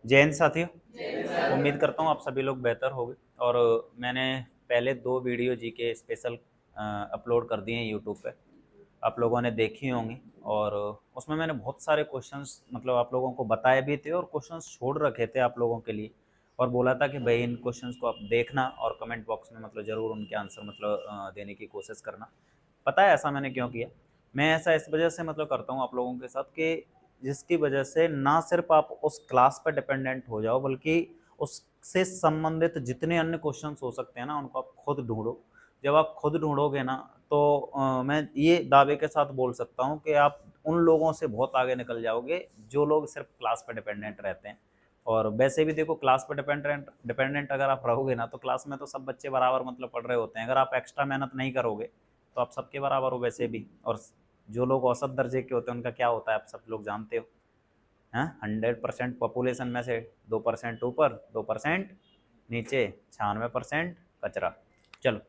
जैन साथियों, उम्मीद करता हूँ आप सभी लोग बेहतर होंगे। और मैंने पहले 2 वीडियो जी के स्पेशल अपलोड कर दिए हैं यूट्यूब पे, आप लोगों ने देखी होंगी। और उसमें मैंने बहुत सारे क्वेश्चंस मतलब आप लोगों को बताए भी थे और क्वेश्चंस छोड़ रखे थे आप लोगों के लिए, और बोला था कि भाई इन क्वेश्चंस को आप देखना और कमेंट बॉक्स में मतलब ज़रूर उनके आंसर मतलब देने की कोशिश करना। पता है ऐसा मैंने क्यों किया? मैं ऐसा इस वजह से मतलब करता हूँ आप लोगों के साथ कि जिसकी वजह से ना सिर्फ आप उस क्लास पर डिपेंडेंट हो जाओ, बल्कि उससे संबंधित जितने अन्य क्वेश्चंस हो सकते हैं ना, उनको आप खुद ढूंढो। जब आप खुद ढूंढोगे ना, तो मैं ये दावे के साथ बोल सकता हूँ कि आप उन लोगों से बहुत आगे निकल जाओगे जो लोग सिर्फ क्लास पर डिपेंडेंट रहते हैं। और वैसे भी देखो, क्लास पर डिपेंडेंट डिपेंडेंट अगर आप रहोगे ना, तो क्लास में तो सब बच्चे बराबर मतलब पढ़ रहे होते हैं। अगर आप एक्स्ट्रा मेहनत नहीं करोगे तो आप सबके बराबर हो वैसे भी। और जो लोग औसत दर्जे के होते हैं उनका क्या होता है आप सब लोग जानते हो। हैं, 100% पॉपुलेशन में से 2% ऊपर, 2% नीचे, 96% कचरा। चलो,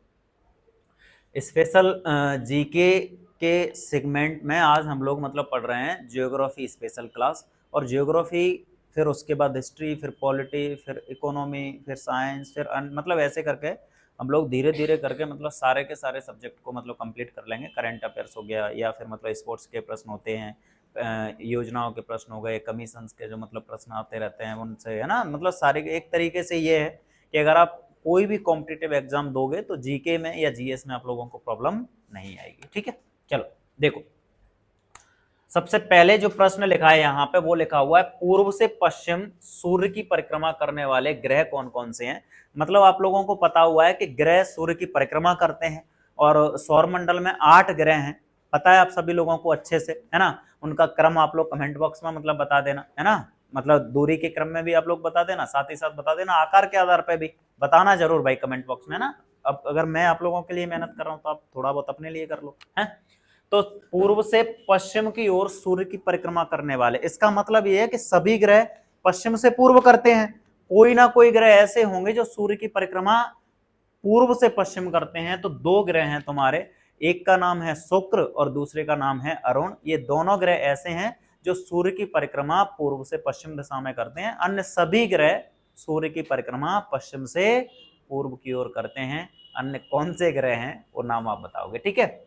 स्पेशल जीके के सेगमेंट में आज हम लोग मतलब पढ़ रहे हैं जियोग्राफी स्पेशल क्लास। और जियोग्राफी, फिर उसके बाद हिस्ट्री, फिर पॉलिटी, फिर इकोनॉमी, फिर साइंस, फिर मतलब ऐसे करके हम लोग धीरे धीरे करके मतलब सारे के सारे सब्जेक्ट को मतलब कंप्लीट कर लेंगे। करंट अफेयर्स हो गया, या फिर मतलब स्पोर्ट्स के प्रश्न होते हैं, योजनाओं के प्रश्न हो गए, कमीशंस के जो मतलब प्रश्न आते रहते हैं उनसे, है ना। मतलब सारे एक तरीके से ये है कि अगर आप कोई भी कॉम्पिटिटिव एग्जाम दोगे तो जीके में या जीएस में आप लोगों को प्रॉब्लम नहीं आएगी। ठीक है, चलो देखो, सबसे पहले जो प्रश्न लिखा है यहाँ पे वो लिखा हुआ है, पूर्व से पश्चिम सूर्य की परिक्रमा करने वाले ग्रह कौन कौन से हैं। मतलब आप लोगों को पता हुआ है कि ग्रह सूर्य की परिक्रमा करते हैं, और सौर मंडल में 8 ग्रह हैं। पता है आप सभी लोगों को अच्छे से, है ना। उनका क्रम आप लोग कमेंट बॉक्स में मतलब बता देना, है ना। मतलब दूरी के क्रम में भी आप लोग बता देना, साथ ही साथ बता देना आकार के आधार पर भी बताना जरूर भाई कमेंट बॉक्स में ना। अब अगर मैं आप लोगों के लिए मेहनत कर रहा हूँ तो आप थोड़ा बहुत अपने लिए कर लो, है। तो पूर्व से पश्चिम की ओर सूर्य की परिक्रमा करने वाले, इसका मतलब यह है कि सभी ग्रह पश्चिम से पूर्व करते हैं। कोई ना कोई ग्रह ऐसे होंगे जो सूर्य की परिक्रमा पूर्व से पश्चिम करते हैं। तो 2 ग्रह हैं तुम्हारे, एक का नाम है शुक्र और दूसरे का नाम है अरुण। ये दोनों ग्रह ऐसे हैं जो सूर्य की परिक्रमा पूर्व से पश्चिम दिशा में करते हैं। अन्य सभी ग्रह सूर्य की परिक्रमा पश्चिम से पूर्व की ओर करते हैं। अन्य कौन से ग्रह हैं वो नाम आप बताओगे, ठीक है।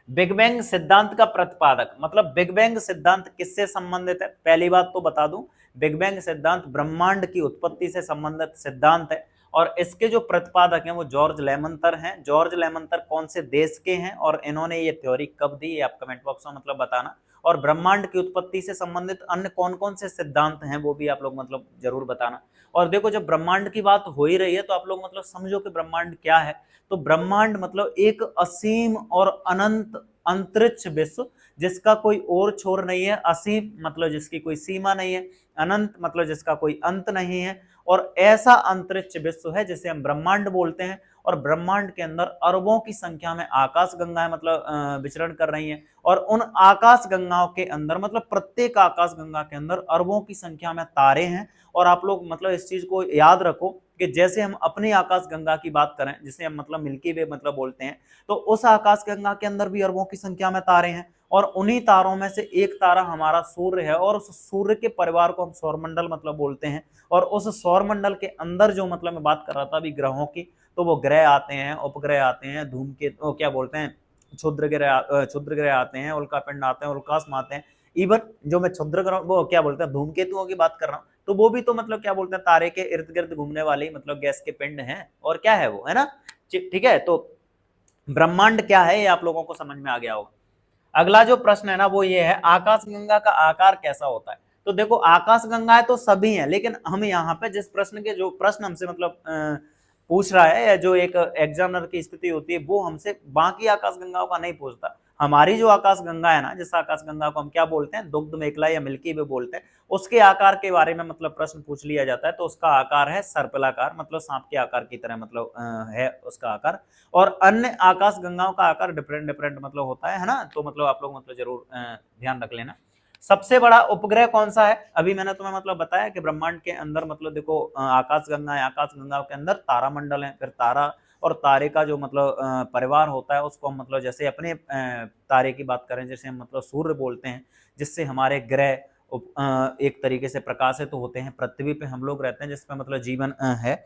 बिग बैंग सिद्धांत का प्रतिपादक, मतलब बिग बैंग सिद्धांत किससे संबंधित है? पहली बात तो बता दूं, बिग बैंग सिद्धांत ब्रह्मांड की उत्पत्ति से संबंधित सिद्धांत है। और इसके जो प्रतिपादक हैं वो जॉर्ज लेमंतर हैं। जॉर्ज लेमंतर कौन से देश के हैं और इन्होंने ये थ्योरी कब दी, ये आप कमेंट बॉक्स में मतलब बताना। और ब्रह्मांड की उत्पत्ति से संबंधित अन्य कौन कौन से सिद्धांत हैं वो भी आप लोग मतलब जरूर बताना। और देखो, जब ब्रह्मांड की बात हो ही रही है तो आप लोग मतलब समझो कि ब्रह्मांड क्या है। तो ब्रह्मांड मतलब एक असीम और अनंत अंतरिक्ष विश्व, जिसका कोई और छोर नहीं है। असीम मतलब जिसकी कोई सीमा नहीं है, अनंत मतलब जिसका कोई अंत नहीं है। और ऐसा अंतरिक्ष विश्व है जिसे हम ब्रह्मांड बोलते हैं। और ब्रह्मांड के अंदर अरबों की संख्या में आकाश गंगाएं मतलब विचरण कर रही हैं। और उन आकाश गंगाओं के अंदर मतलब प्रत्येक आकाश गंगा के अंदर अरबों की संख्या में तारे हैं। और आप लोग मतलब इस चीज को याद रखो कि जैसे हम अपनी आकाश गंगा की बात करें, जिसे हम मतलब मिल्की वे मतलब बोलते हैं, तो उस आकाश गंगा के अंदर भी अरबों की संख्या में तारे हैं। और उन्हीं तारों में से एक तारा हमारा सूर्य है, और उस सूर्य के परिवार को हम सौरमंडल मतलब बोलते हैं। और उस सौरमंडल के अंदर जो मतलब मैं बात कर रहा था अभी ग्रहों की, तो वो ग्रह आते हैं, उपग्रह आते हैं, धूमकेतु क्या बोलते हैं, क्षुद्र ग्रह आते हैं, उल्कापिंड आते हैं, उल्कास्म आते हैं। इवन जो मैं क्षुद्र ग्रह वो क्या बोलते हैं धूमकेतुओं की बात कर रहा हूँ, तो वो भी तो मतलब क्या बोलते हैं तारे के इर्द गिर्द घूमने वाले मतलब गैस के पिंड हैं। और क्या है वो, है ना। ठीक है, तो ब्रह्मांड क्या है ये आप लोगों को समझ में आ गया होगा। अगला जो प्रश्न है ना वो ये है, आकाशगंगा का आकार कैसा होता है। तो देखो, आकाशगंगा तो सभी हैं, लेकिन हम यहाँ पे जिस प्रश्न के जो प्रश्न हमसे मतलब पूछ रहा है, या जो एक एग्जामिनर की स्थिति होती है, वो हमसे बाकी आकाशगंगाओं का नहीं पूछता। हमारी जो आकाशगंगा है ना, जिस आकाशगंगा को हम क्या बोलते हैं, दुग्ध मेखला या मिल्की वे बोलते हैं, उसके आकार के बारे में मतलब प्रश्न पूछ लिया जाता है। तो उसका आकार है सर्पिलाकार, मतलब सांप के आकार की तरह मतलब है उसका आकार। और अन्य आकाश गंगाओं का आकार डिफरेंट डिफरेंट मतलब होता है ना। तो मतलब आप लोग मतलब जरूर ध्यान रख लेना। सबसे बड़ा उपग्रह कौन सा है? अभी मैंने तुम्हें मतलब बताया कि ब्रह्मांड के अंदर मतलब देखो आकाश गंगा है, आकाश गंगा के अंदर तारामंडल है, फिर तारा और तारे का जो मतलब परिवार होता है उसको हम मतलब जैसे अपने तारे की बात करें, जैसे हम मतलब सूर्य बोलते हैं, जिससे हमारे ग्रह एक तरीके से प्रकाश है तो होते हैं। पृथ्वी पे हम लोग रहते हैं जिसमें मतलब जीवन है।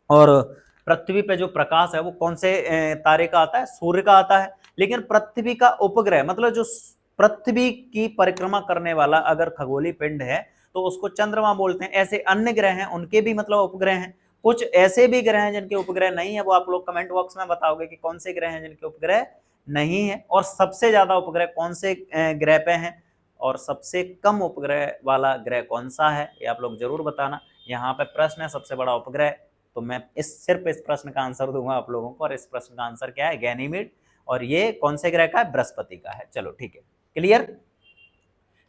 और पृथ्वी पे जो प्रकाश है वो कौन से तारे का आता है? सूर्य का आता है। लेकिन पृथ्वी का उपग्रह मतलब जो पृथ्वी की परिक्रमा करने वाला अगर खगोलीय पिंड है तो उसको चंद्रमा बोलते हैं। ऐसे अन्य ग्रह हैं उनके भी मतलब उपग्रह हैं। कुछ ऐसे भी ग्रह हैं जिनके उपग्रह नहीं है, वो आप लोग कमेंट बॉक्स में बताओगे कि कौन से ग्रह हैं जिनके उपग्रह नहीं है। और सबसे ज्यादा उपग्रह कौन से ग्रह पे हैं और सबसे कम उपग्रह वाला ग्रह कौन सा है, ये आप लोग जरूर बताना। यहाँ पे प्रश्न है सबसे बड़ा उपग्रह, तो मैं सिर्फ इस प्रश्न का आंसर दूंगा आप लोगों को। और इस प्रश्न का आंसर क्या है? गैनीमेड। और ये कौन से ग्रह का है? बृहस्पति का है। चलो ठीक है, क्लियर।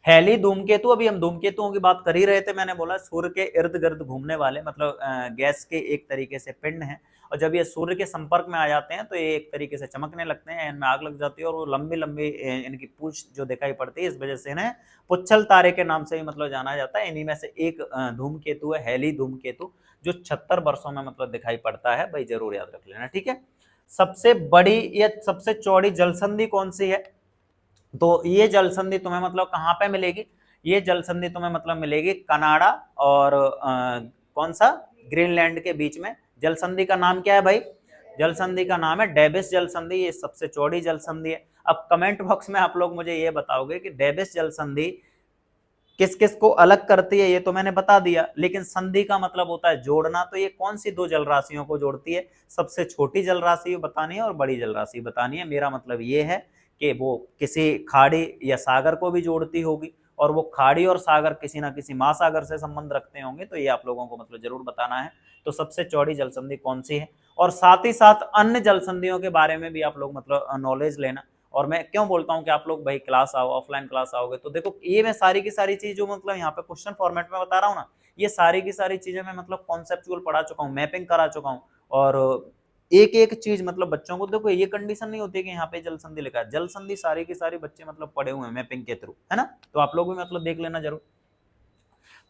हैली धूमकेतु, अभी हम धूमकेतुओं की बात कर ही रहे थे। मैंने बोला सूर्य के इर्द गिर्द घूमने वाले मतलब गैस के एक तरीके से पिंड हैं। और जब ये सूर्य के संपर्क में आ जाते हैं तो ये एक तरीके से चमकने लगते हैं, इनमें आग लग जाती है और वो लंबी लंबी इनकी पूंछ जो दिखाई पड़ती है, इस वजह से इन्हें पुच्छल तारे के नाम से भी मतलब जाना जाता है। इन्हीं में से एक धूमकेतु है हैली धूमकेतु, जो 76 वर्षों में मतलब दिखाई पड़ता है। भाई जरूर याद रख लेना, ठीक है। सबसे बड़ी या सबसे चौड़ी जलसंधि कौन सी है? तो ये जल संधि तुम्हें मतलब कहाँ पे मिलेगी? ये जल संधि तुम्हें मतलब मिलेगी कनाडा और कौन सा? ग्रीनलैंड के बीच में। जल संधि का नाम क्या है भाई? जल संधि का नाम है डेविस जल संधि। ये सबसे चौड़ी जल संधि है। अब कमेंट बॉक्स में आप लोग मुझे ये बताओगे कि डेविस जल संधि किस किस को अलग करती है, ये तो मैंने बता दिया। लेकिन संधि का मतलब होता है जोड़ना, तो ये कौन सी दो जल राशियों को जोड़ती है? सबसे छोटी जल राशि बतानी है और बड़ी जल राशि बतानी है। मेरा मतलब ये है कि वो किसी खाड़ी या सागर को भी जोड़ती होगी, और वो खाड़ी और सागर किसी ना किसी महासागर से संबंध रखते होंगे, तो ये आप लोगों को मतलब जरूर बताना है। तो सबसे चौड़ी जल संधि कौन सी है? और साथ ही साथ अन्य जल संधियों के बारे में भी आप लोग मतलब नॉलेज लेना। और मैं क्यों बोलता हूँ कि आप लोग भाई क्लास आओ, ऑफलाइन क्लास आओगे तो देखो ये मैं सारी की सारी चीज जो मतलब यहाँ पे क्वेश्चन फॉर्मेट में बता रहा हूँ ना, ये सारी की सारी चीजें मैं मतलब कॉन्सेप्चुअल पढ़ा चुका हूँ, मैपिंग करा चुका हूँ। और एक एक चीज मतलब बच्चों को, देखो ये कंडीशन नहीं होती कि यहाँ पे जल संधि लिखा है, जल संधि सारी की सारी बच्चे मतलब पढ़े हुए हैं मैपिंग के थ्रू, है ना। तो आप लोग भी मतलब देख लेना जरूर।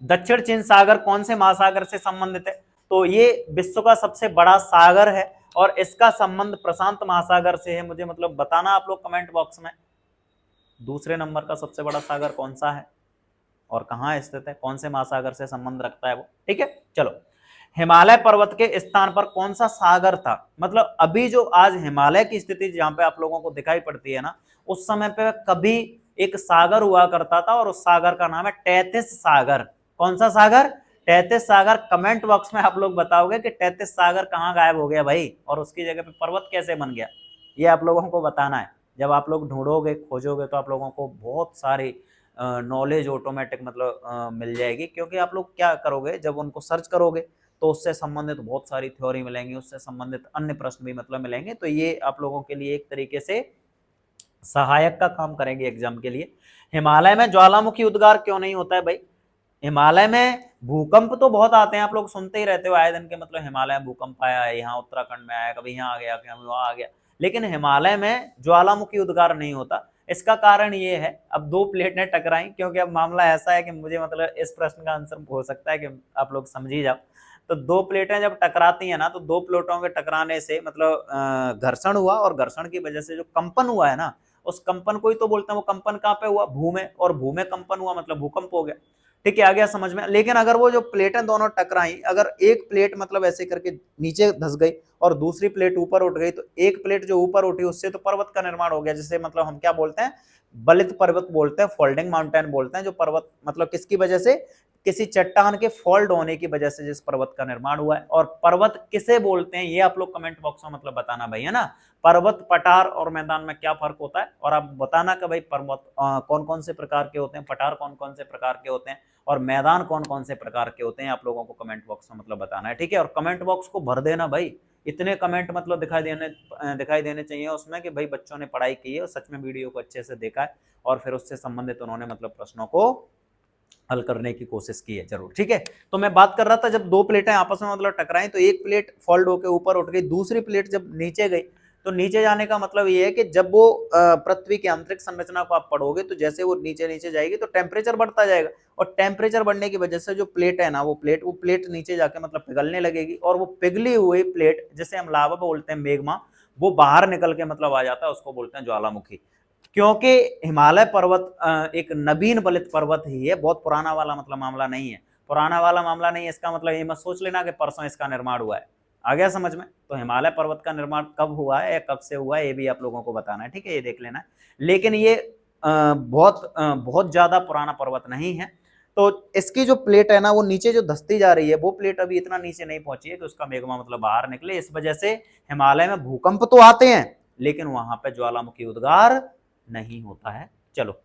दक्षिण चीन सागर कौन से महासागर से संबंधित है? तो ये विश्व का सबसे बड़ा सागर है और इसका संबंध प्रशांत महासागर से है। मुझे मतलब बताना आप लोग कमेंट बॉक्स में, दूसरे नंबर का सबसे बड़ा सागर कौन सा है और कहाँ स्थित है, कौन से महासागर से संबंध रखता है वो, ठीक है। चलो, हिमालय पर्वत के स्थान पर कौन सा सागर था? मतलब अभी जो आज हिमालय की स्थिति जहां पे आप लोगों को दिखाई पड़ती है ना, उस समय पे कभी एक सागर हुआ करता था और उस सागर का नाम है तैतीस सागर। कौन सा सागर? तैतीस सागर। कमेंट बॉक्स में आप लोग बताओगे कि तैतीस सागर कहाँ गायब हो गया भाई, और उसकी जगह पे पर्वत कैसे बन गया, ये आप लोगों को बताना है। जब आप लोग ढूंढोगे खोजोगे तो आप लोगों को बहुत सारी नॉलेज ऑटोमेटिक मतलब मिल जाएगी, क्योंकि आप लोग क्या करोगे जब उनको सर्च करोगे तो उससे संबंधित बहुत सारी थ्योरी मिलेंगी, उससे संबंधित अन्य प्रश्न भी मतलब मिलेंगे। तो ये आप लोगों के लिए एक तरीके से सहायक का काम करेंगे एग्जाम के लिए। हिमालय में ज्वालामुखी उद्गार क्यों नहीं होता है भाई? हिमालय में भूकंप तो बहुत आते हैं, आप लोग सुनते ही रहते हो आए दिन के, मतलब हिमालय में भूकंप आया है, यहाँ उत्तराखंड में आया, कभी यहाँ आ गया, कभी वहां आ गया, लेकिन हिमालय में ज्वालामुखी उद्गार नहीं होता। इसका कारण ये है, अब दो प्लेटें टकराई, क्योंकि अब मामला ऐसा है कि मुझे मतलब इस प्रश्न का आंसर हो सकता है कि आप लोग समझ ही जाओ। तो दो प्लेटें जब टकराती है ना, तो दो प्लेटों के टकराने से मतलब घर्षण हुआ, और घर्षण की वजह से जो कंपन हुआ है ना, उस कंपन को ही तो बोलते हैं, वो कंपन कहाँ पे हुआ? भू में, और भू में कंपन हुआ मतलब भूकंप हो गया। ठीक है, आ गया समझ में। लेकिन अगर वो जो प्लेटें दोनों टकराई, अगर एक प्लेट मतलब ऐसे करके नीचे धस गई और दूसरी प्लेट ऊपर उठ गई, तो एक प्लेट जो ऊपर उठी उससे तो पर्वत का निर्माण हो गया, जिसे मतलब हम क्या बोलते हैं? बलित पर्वत बोलते हैं, फोल्डिंग माउंटेन बोलते हैं। जो पर्वत मतलब किसकी वजह से? किसी चट्टान के फोल्ड होने की वजह से जिस पर्वत का निर्माण हुआ है। और पर्वत किसे बोलते हैं, ये आप लोग कमेंट बॉक्स में मतलब बताना भाई, है ना। पर्वत, पठार और मैदान में क्या फर्क होता है, और आप बताना कि भाई पर्वत कौन कौन से प्रकार के होते हैं, पठार कौन कौन से प्रकार के होते हैं, और मैदान कौन कौन से प्रकार के होते हैं, आप लोगों को कमेंट बॉक्स में मतलब बताना है, ठीक है। और कमेंट बॉक्स को भर देना भाई, इतने कमेंट मतलब दिखाई देने चाहिए उसमें कि भाई बच्चों ने पढ़ाई की है और सच में वीडियो को अच्छे से देखा है, और फिर उससे संबंधित उन्होंने मतलब प्रश्नों को हल करने की कोशिश की है जरूर, ठीक है। तो मैं बात कर रहा था, जब दो प्लेटें आपस में मतलब टकराई, तो एक प्लेट फोल्ड होकर ऊपर उठ गई, दूसरी प्लेट जब नीचे गई, तो नीचे जाने का मतलब ये है कि जब वो पृथ्वी की आंतरिक संरचना को आप पढ़ोगे, तो जैसे वो नीचे नीचे जाएगी तो टेम्परेचर बढ़ता जाएगा, और टेम्परेचर बढ़ने की वजह से जो प्लेट है ना, वो प्लेट नीचे जाके मतलब पिघलने लगेगी, और वो पिघली हुई प्लेट जिसे हम लावा बोलते हैं, मेग्मा, वो बाहर निकल के मतलब आ जाता है, उसको बोलते हैं ज्वालामुखी। क्योंकि हिमालय पर्वत एक नवीन बलित पर्वत ही है, बहुत पुराना वाला मतलब मामला नहीं है। पुराना वाला मामला नहीं है, इसका मतलब ये मत सोच लेना कि परसों इसका निर्माण हुआ है। आ गया समझ में? तो हिमालय पर्वत का निर्माण कब हुआ है या कब से हुआ है ये भी आप लोगों को बताना है, ठीक है, ये देख लेना। लेकिन ये बहुत ज्यादा पुराना पर्वत नहीं है। तो इसकी जो प्लेट है ना वो नीचे जो धसती जा रही है, वो प्लेट अभी इतना नीचे नहीं पहुंची है कि उसका मैग्मा मतलब बाहर निकले। इस वजह से हिमालय में भूकंप तो आते हैं लेकिन वहां पे ज्वालामुखी उद्गार नहीं होता है। चलो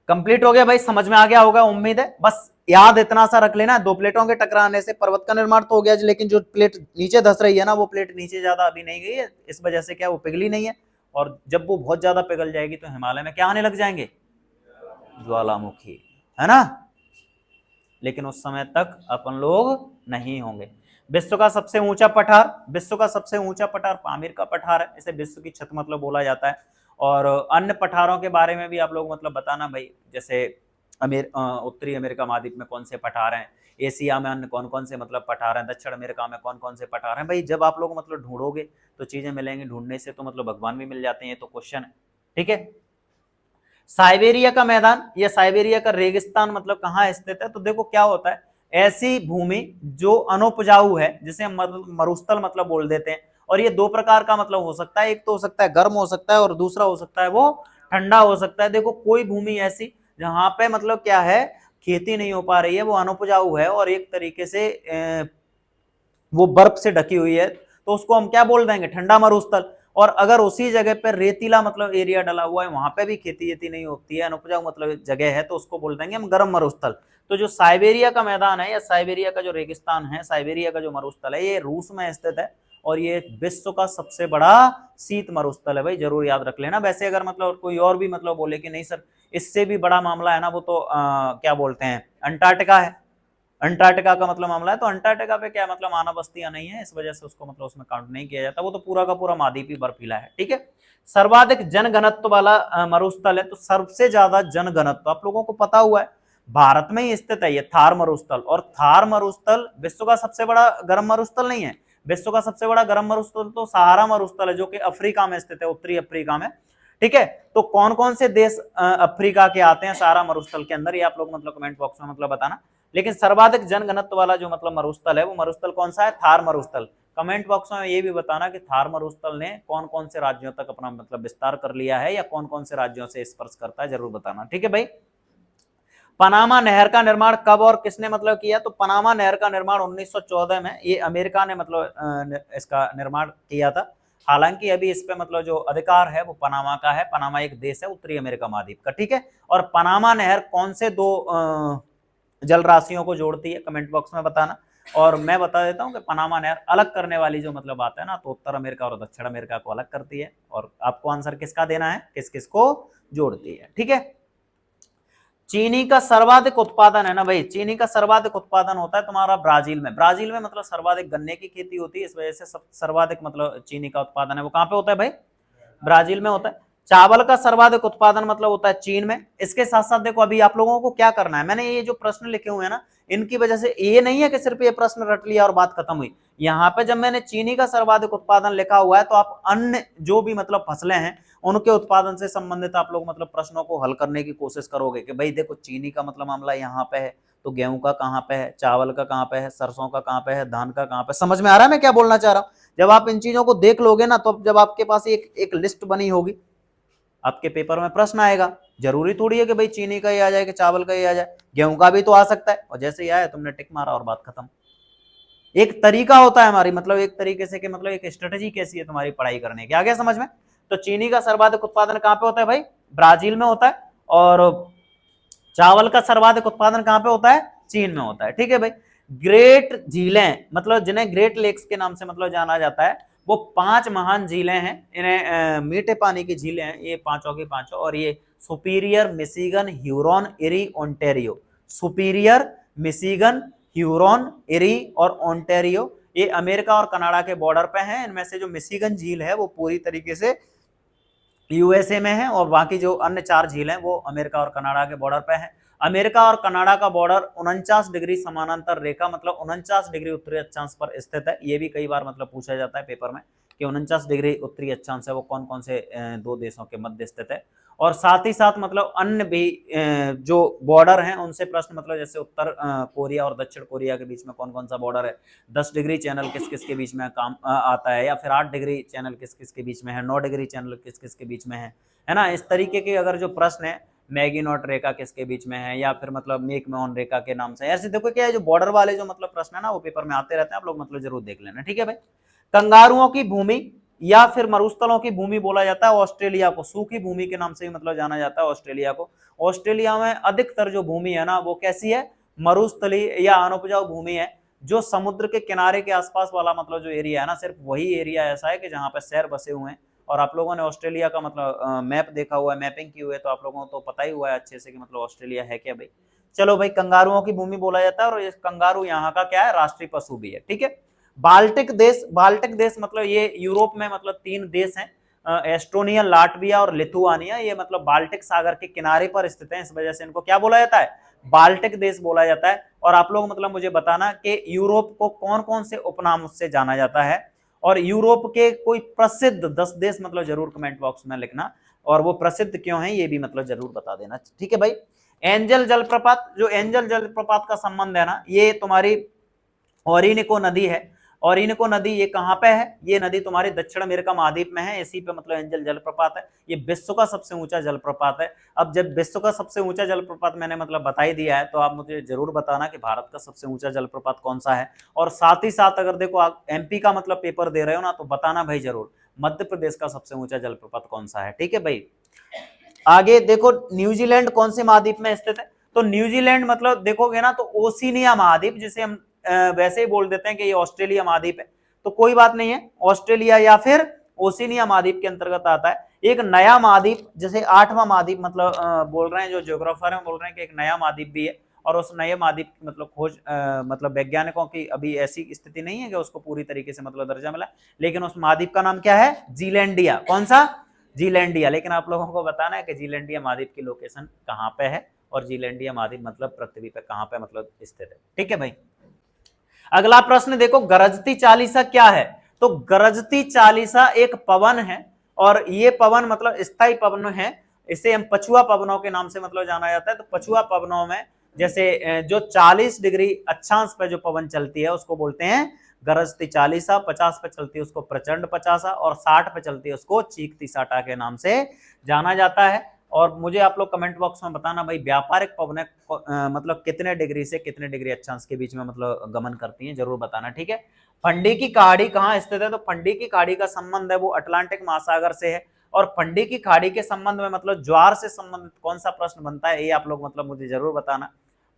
कंप्लीट हो गया भाई, समझ में आ गया होगा उम्मीद है। बस याद इतना सा रख लेना, दो प्लेटों के टकराने से पर्वत का निर्माण तो हो गया, लेकिन जो प्लेट नीचे धस रही है ना वो प्लेट नीचे ज्यादा अभी नहीं गई है, इस वजह से क्या वो पिघली नहीं है। और जब वो बहुत ज्यादा पिघल जाएगी तो हिमालय में क्या आने लग जाएंगे, ज्वालामुखी, है ना। लेकिन उस समय तक अपन लोग नहीं होंगे। विश्व का सबसे ऊंचा पठार, विश्व का सबसे ऊंचा पठार पामीर का पठार है, इसे विश्व की छत मतलब बोला जाता है। और अन्य पठारों के बारे में भी आप लोग मतलब बताना भाई, जैसे उत्तरी अमेरिका महाद्वीप में कौन से पठार हैं, एशिया में अन्य कौन कौन से मतलब पठार हैं, दक्षिण अमेरिका में कौन कौन से पठार हैं। भाई जब आप लोग मतलब ढूंढोगे तो चीजें मिलेंगी, ढूंढने से तो मतलब भगवान भी मिल जाते हैं, तो क्वेश्चन है, ठीक है। साइबेरिया का मैदान या साइबेरिया का रेगिस्तान मतलब कहाँ स्थित है, तो देखो क्या होता है, ऐसी भूमि जो अनउपजाऊ है जिसे हम मरुस्थल मतलब बोल देते हैं। और ये दो प्रकार का मतलब हो सकता है, एक तो हो सकता है गर्म हो सकता है और दूसरा हो सकता है वो ठंडा हो सकता है। देखो कोई भूमि ऐसी जहां पे मतलब क्या है, खेती नहीं हो पा रही है, वो अनउपजाऊ है और एक तरीके से वो बर्फ से ढकी हुई है, तो उसको हम क्या बोल देंगे, ठंडा मरुस्थल। और अगर उसी जगह पर रेतीला मतलब एरिया डला हुआ है, वहां पे भी खेती येती नहीं होती है, अनउपजाऊ मतलब जगह है, तो उसको बोल देंगे हम गर्म मरुस्थल। तो जो साइबेरिया का मैदान है या साइबेरिया का जो रेगिस्तान है, साइबेरिया का जो मरुस्थल है, ये रूस में स्थित है और ये विश्व का सबसे बड़ा शीत मरुस्थल है। भाई जरूर याद रख लेना। वैसे अगर मतलब कोई और भी मतलब बोले कि नहीं सर इससे भी बड़ा मामला है ना, वो तो क्या बोलते हैं, अंटार्कटिका है। अंटार्कटिका का मतलब मामला है, तो अंटार्कटिका पे क्या मतलब मानव बस्तियां नहीं है, इस वजह से उसको मतलब उसमें काउंट नहीं किया जाता, वो तो पूरा का पूरा महाद्वीप ही बर्फीला है, ठीक है। सर्वाधिक जनघनत्व वाला मरुस्थल है, तो सबसे ज्यादा जनघनत्व आप लोगों को पता हुआ है भारत में ही स्थित है ये थार मरुस्थल। और थार मरुस्थल विश्व का सबसे बड़ा गर्म मरुस्थल नहीं है, विश्व का सबसे बड़ा गर्म मरुस्थल तो सहारा मरुस्थल है जो कि अफ्रीका में स्थित है, उत्तरी अफ्रीका में, ठीक है। तो कौन कौन से देश अफ्रीका के आते हैं सहारा मरुस्थल के अंदर, ये आप लोग मतलब कमेंट बॉक्स में मतलब बताना। लेकिन सर्वाधिक जनघनत्व वाला जो मतलब मरुस्थल है वो मरुस्थल कौन सा है, थार मरुस्थल। कमेंट बॉक्स में ये भी बताना कि थार मरुस्थल ने कौन कौन से राज्यों तक अपना मतलब विस्तार कर लिया है या कौन कौन से राज्यों से स्पर्श करता है, जरूर बताना, ठीक है भाई। पनामा नहर का निर्माण कब और किसने मतलब किया, तो पनामा नहर का निर्माण 1914 में ये अमेरिका ने मतलब इसका निर्माण किया था। हालांकि अभी इस पे मतलब जो अधिकार है वो पनामा का है, पनामा एक देश है उत्तरी अमेरिका महाद्वीप का, ठीक है। और पनामा नहर कौन से दो जल राशियों को जोड़ती है, कमेंट बॉक्स में बताना। और मैं बता देता हूँ कि पनामा नहर अलग करने वाली जो मतलब बात है ना, तो उत्तर अमेरिका और दक्षिण अमेरिका को अलग करती है। और आपको आंसर किसका देना है, किस किस को जोड़ती है, ठीक है। चीनी का सर्वाधिक उत्पादन है ना भाई, चीनी का सर्वाधिक उत्पादन होता है तुम्हारा ब्राजील में। ब्राजील में मतलब सर्वाधिक गन्ने की खेती होती है, इस वजह से सर्वाधिक मतलब चीनी का उत्पादन है वो कहां पे होता है भाई, ब्राजील में होता है। चावल का सर्वाधिक उत्पादन मतलब होता है चीन में। इसके साथ साथ देखो अभी आप लोगों को क्या करना है, मैंने ये जो प्रश्न लिखे हुए हैं ना, इनकी वजह से ये नहीं है कि सिर्फ ये प्रश्न रट लिया और बात खत्म हुई। यहाँ पे जब मैंने चीनी का सर्वाधिक उत्पादन लिखा हुआ है, तो आप अन्य जो भी मतलब फसलें हैं उनके उत्पादन से संबंधित आप लोग मतलब प्रश्नों को हल करने की कोशिश करोगे कि भाई देखो चीनी का मतलब मामला यहाँ पे है, तो गेहूं का कहाँ पे है, चावल का कहाँ पे है, सरसों का कहाँ पे है, धान का कहाँ पे। समझ में आ रहा है मैं क्या बोलना चाह रहा हूँ? जब आप इन चीजों को देख लोगे ना, तो जब आपके पास एक लिस्ट बनी होगी, आपके पेपर में प्रश्न आएगा, जरूरी थोड़ी है कि भाई चीनी का ही आ जाए कि चावल का ही आ जाए, गेहूं का भी तो आ सकता है। और जैसे ही आया तुमने टिक मारा और बात खत्म। एक तरीका होता है हमारी मतलब एक तरीके से कि मतलब एक स्ट्रेटेजी कैसी है तुम्हारी पढ़ाई करने की, आ गया समझ में। तो चीनी का सर्वाधिक उत्पादन कहाँ पे होता है भाई, ब्राजील में होता है। और चावल का सर्वाधिक उत्पादन कहाँ पे होता है, चीन में होता है, ठीक है भाई। ग्रेट झीलें मतलब जिन्हें ग्रेट लेक्स के नाम से मतलब जाना जाता है, वो 5 महान झीलें हैं, इन्हें मीठे पानी की झीलें हैं ये पांचों की पांचों। और ये सुपीरियर, मिशिगन, ह्यूरॉन, एरी, ओंटेरियो। सुपीरियर, मिशिगन, ह्यूरॉन, एरी और ओंटेरियो ये अमेरिका और कनाडा के बॉर्डर पे हैं। इनमें से जो मिशिगन झील है वो पूरी तरीके से यूएसए में है, और बाकी जो अन्य 4 झील हैं वो अमेरिका और कनाडा के बॉर्डर पे हैं। अमेरिका और कनाडा का बॉर्डर 49 डिग्री समानांतर रेखा मतलब 49 डिग्री उत्तरी अक्षांश पर स्थित है। ये भी कई बार मतलब पूछा जाता है पेपर में कि 49 डिग्री उत्तरी अक्षांश है वो कौन कौन से दो देशों के मध्य स्थित है। और साथ ही साथ मतलब अन्य भी जो बॉर्डर हैं उनसे प्रश्न, मतलब जैसे उत्तर कोरिया और दक्षिण कोरिया के बीच में कौन कौन सा बॉर्डर है, 10 डिग्री चैनल किस किस के बीच में काम आता है, या फिर 8 डिग्री चैनल किस किस के बीच में है, 9 डिग्री चैनल किस किस के बीच में है ना। इस तरीके के अगर जो प्रश्न है, मैगिनॉट रेखा किसके बीच में है, या फिर मतलब मेक मोहन रेखा के नाम से, ऐसे देखो क्या है जो बॉर्डर वाले जो मतलब प्रश्न है ना वो पेपर में आते रहते हैं, आप लोग मतलब जरूर देख लेना, ठीक है भाई। कंगारुओं की भूमि या फिर मरुस्थलों की भूमि बोला जाता है ऑस्ट्रेलिया को, सूखी भूमि के नाम से भी मतलब जाना जाता है ऑस्ट्रेलिया को। ऑस्ट्रेलिया में अधिकतर जो भूमि है ना वो कैसी है, मरुस्थली या अनुपजाऊ भूमि है, जो समुद्र के किनारे के आसपास वाला मतलब जो एरिया है ना, सिर्फ वही एरिया ऐसा है कि जहां पे शहर बसे हुए हैं। और आप लोगों ने ऑस्ट्रेलिया का मतलब मैप देखा हुआ है, मैपिंग की हुई है, तो आप लोगों को तो पता ही हुआ है अच्छे से कि मतलब ऑस्ट्रेलिया है क्या भाई। चलो भाई, कंगारुओं की भूमि बोला जाता है, और ये कंगारू यहाँ का क्या है, राष्ट्रीय पशु भी है, ठीक है। बाल्टिक देश, बाल्टिक देश मतलब ये यूरोप में मतलब 3 देश हैं, एस्टोनिया, लाटविया और लिथुआनिया, ये मतलब बाल्टिक सागर के किनारे पर स्थित हैं, इस वजह से इनको क्या बोला जाता है, बाल्टिक देश बोला जाता है। और आप लोग मतलब मुझे बताना कि यूरोप को कौन कौन से उपनाम से जाना जाता है, और यूरोप के कोई प्रसिद्ध 10 देश मतलब जरूर कमेंट बॉक्स में लिखना, और वो प्रसिद्ध क्यों है ये भी मतलब जरूर बता देना, ठीक है भाई। एंजल जलप्रपात, जो एंजल जलप्रपात का संबंध है ना, ये तुम्हारी ओरिनिको नदी है। ओरिनिको नदी ये कहाँ पे है, ये नदी तुम्हारे दक्षिण अमेरिका महाद्वीप में है, इसी पे मतलब एंजल जलप्रपात है। ये विश्व का सबसे ऊंचा जलप्रपात है। अब जब विश्व का सबसे ऊंचा जलप्रपात मैंने मतलब बता ही दिया है, तो आप मुझे जरूर बताना कि भारत का सबसे ऊंचा जलप्रपात कौन सा है। और साथ ही साथ अगर देखो आप एमपी का मतलब पेपर दे रहे हो ना, तो बताना भाई जरूर मध्य प्रदेश का सबसे ऊंचा जलप्रपात कौन सा है, ठीक है भाई। आगे देखो, न्यूजीलैंड कौन से महाद्वीप में स्थित है, तो न्यूजीलैंड मतलब देखोगे ना तो ओशिनिया महाद्वीप, जिसे हम वैसे ही बोल देते हैं कि ये ऑस्ट्रेलिया महाद्वीप है, तो कोई बात नहीं है, ऑस्ट्रेलिया या फिर ओशिनिया महाद्वीप के अंतर्गत आता है। एक नया महाद्वीप, जैसे 8वां महाद्वीप मतलब बोल रहे हैं जो ज्योग्राफर हैं, बोल रहे हैं कि एक नया महाद्वीप भी है, और उस नए महाद्वीप की मतलब खोज मतलब वैज्ञानिकों की अभी ऐसी स्थिति नहीं है कि उसको पूरी तरीके से मतलब दर्जा मिला, लेकिन उस महाद्वीप का नाम क्या है, जीलैंडिया। कौन सा, जीलैंडिया। लेकिन आप लोगों को बताना है कि जीलैंडिया महाद्वीप की लोकेशन कहाँ पे है, और जीलैंडिया महाद्वीप मतलब पृथ्वी पे कहाँ पे मतलब स्थित है, ठीक है भाई। अगला प्रश्न देखो, गरजती चालीसा क्या है, तो गरजती चालीसा एक पवन है, और ये पवन मतलब स्थायी पवन है, इसे हम पछुआ पवनों के नाम से मतलब जाना जाता है। तो पछुआ पवनों में जैसे जो 40 डिग्री अक्षांश पे जो पवन चलती है उसको बोलते हैं गरजती चालीसा, 50 पे चलती है उसको प्रचंड पचासा, और 60 पे चलती है उसको चीखती साटा के नाम से जाना जाता है। और मुझे आप लोग कमेंट बॉक्स में बताना भाई, व्यापारिक पवनें मतलब कितने डिग्री से कितने डिग्री अक्षांश के बीच में मतलब गमन करती हैं, जरूर बताना, ठीक है। फंडी की खाड़ी कहाँ स्थित है, तो फंडी की खाड़ी का संबंध है वो अटलांटिक महासागर से है। और फंडी की खाड़ी के संबंध में मतलब ज्वार से संबंधित कौन सा प्रश्न बनता है, ये आप लोग मतलब मुझे जरूर बताना।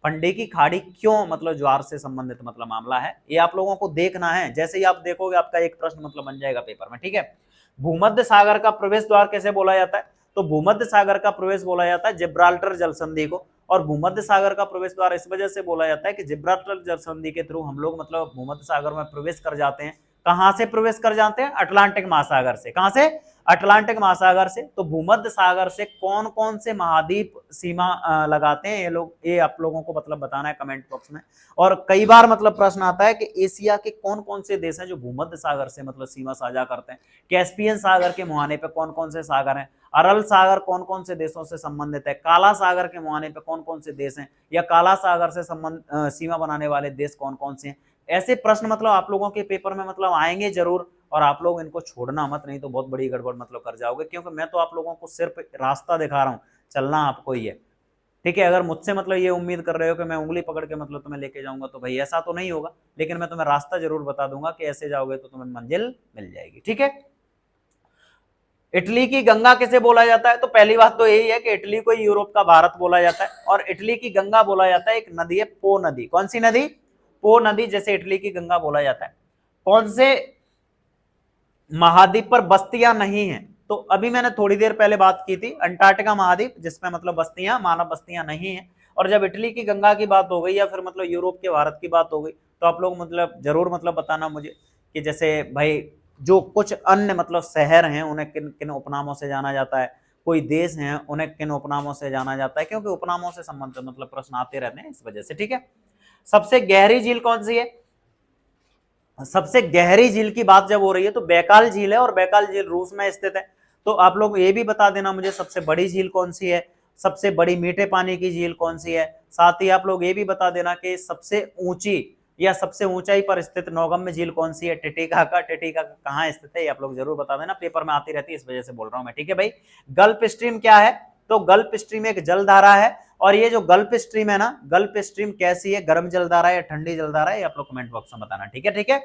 फंडी की खाड़ी क्यों मतलब ज्वार से संबंधित मतलब मामला है, ये आप लोगों को देखना है। जैसे ही आप देखोगे आपका एक प्रश्न मतलब बन जाएगा पेपर में, ठीक है। भूमध्य सागर का प्रवेश द्वार कैसे बोला जाता है, तो भूमध्य सागर का प्रवेश बोला जाता है जिब्राल्टर जल संधि को। और भूमध्य सागर का प्रवेश द्वार इस वजह से बोला जाता है कि जिब्राल्टर जल संधि के थ्रू हम लोग मतलब भूमध्य सागर में प्रवेश कर जाते हैं। कहां से प्रवेश कर जाते हैं, अटलांटिक महासागर से। कहां से, अटलांटिक महासागर से। तो भूमध्य सागर से कौन कौन से महाद्वीप सीमा लगाते हैं ये लोग, ये आप लोगों को मतलब बताना है कमेंट बॉक्स में। और कई बार मतलब प्रश्न आता है कि एशिया के कौन कौन से देश हैं जो भूमध्य सागर से मतलब सीमा साझा करते हैं, कैस्पियन सागर के मुहाने पे कौन कौन से सागर हैं, अरल सागर कौन कौन से देशों से संबंधित है, काला सागर के मुहाने पे कौन कौन से देश हैं, या काला सागर से संबंध सीमा बनाने वाले देश कौन कौन से हैं। ऐसे प्रश्न मतलब आप लोगों के पेपर में मतलब आएंगे जरूर, और आप लोग इनको छोड़ना मत, नहीं तो बहुत बड़ी गड़बड़ मतलब कर जाओगे, क्योंकि मैं तो आप लोगों को सिर्फ रास्ता दिखा रहा हूँ, चलना आपको ही है, ठीक है। अगर मुझसे मतलब ये उम्मीद कर रहे हो कि मैं उंगली पकड़ के मतलब तुम्हें लेके जाऊंगा, तो भाई ऐसा तो नहीं होगा, लेकिन मैं तुम्हें रास्ता जरूर बता दूंगा कि ऐसे जाओगे तो तुम्हें मंजिल मिल जाएगी, ठीक है। इटली की गंगा किसे बोला जाता है, तो पहली बात तो यही है कि इटली को यूरोप का भारत बोला जाता है, और इटली की गंगा बोला जाता है एक नदी है पो नदी। कौन सी नदी, पो नदी, जैसे इटली की गंगा बोला जाता है। कौन से महाद्वीप पर बस्तियां नहीं है, तो अभी मैंने थोड़ी देर पहले बात की थी अंटार्कटिका महाद्वीप, जिसमें मतलब बस्तियां, मानव बस्तियां नहीं है। और जब इटली की गंगा की बात हो गई या फिर मतलब यूरोप के भारत की बात हो गई, तो आप लोग मतलब जरूर मतलब बताना मुझे कि जैसे भाई जो कुछ अन्य मतलब शहर हैं उन्हें किन किन उपनामों से जाना जाता है, कोई देश हैं उन्हें किन उपनामों से जाना जाता है, क्योंकि उपनामों से संबंधित मतलब प्रश्न आते रहते हैं इस वजह से, ठीक है। सबसे गहरी झील कौन सी है, सबसे गहरी झील की बात जब हो रही है तो बैकाल झील है, और बैकाल झील रूस में स्थित है। तो आप लोग ये भी बता देना मुझे सबसे बड़ी झील कौन सी है, सबसे बड़ी मीठे पानी की झील कौन सी है। साथ ही आप लोग ये भी बता देना कि सबसे ऊंची या सबसे ऊंचाई पर स्थित नौगम्य झील कौन सी है। टिटिका का कहाँ स्थित है ये आप लोग जरूर बता देना, पेपर में आती रहती है इस वजह से बोल रहा हूं मैं, ठीक है भाई। गल्फ स्ट्रीम क्या है, तो गल्फ स्ट्रीम एक जलधारा है, और ये जो गल्फ स्ट्रीम है ना, गल्फ स्ट्रीम कैसी है, गर्म जलधारा है या ठंडी जलधारा है, ये आप लोग कमेंट बॉक्स में बताना, ठीक है ठीक है।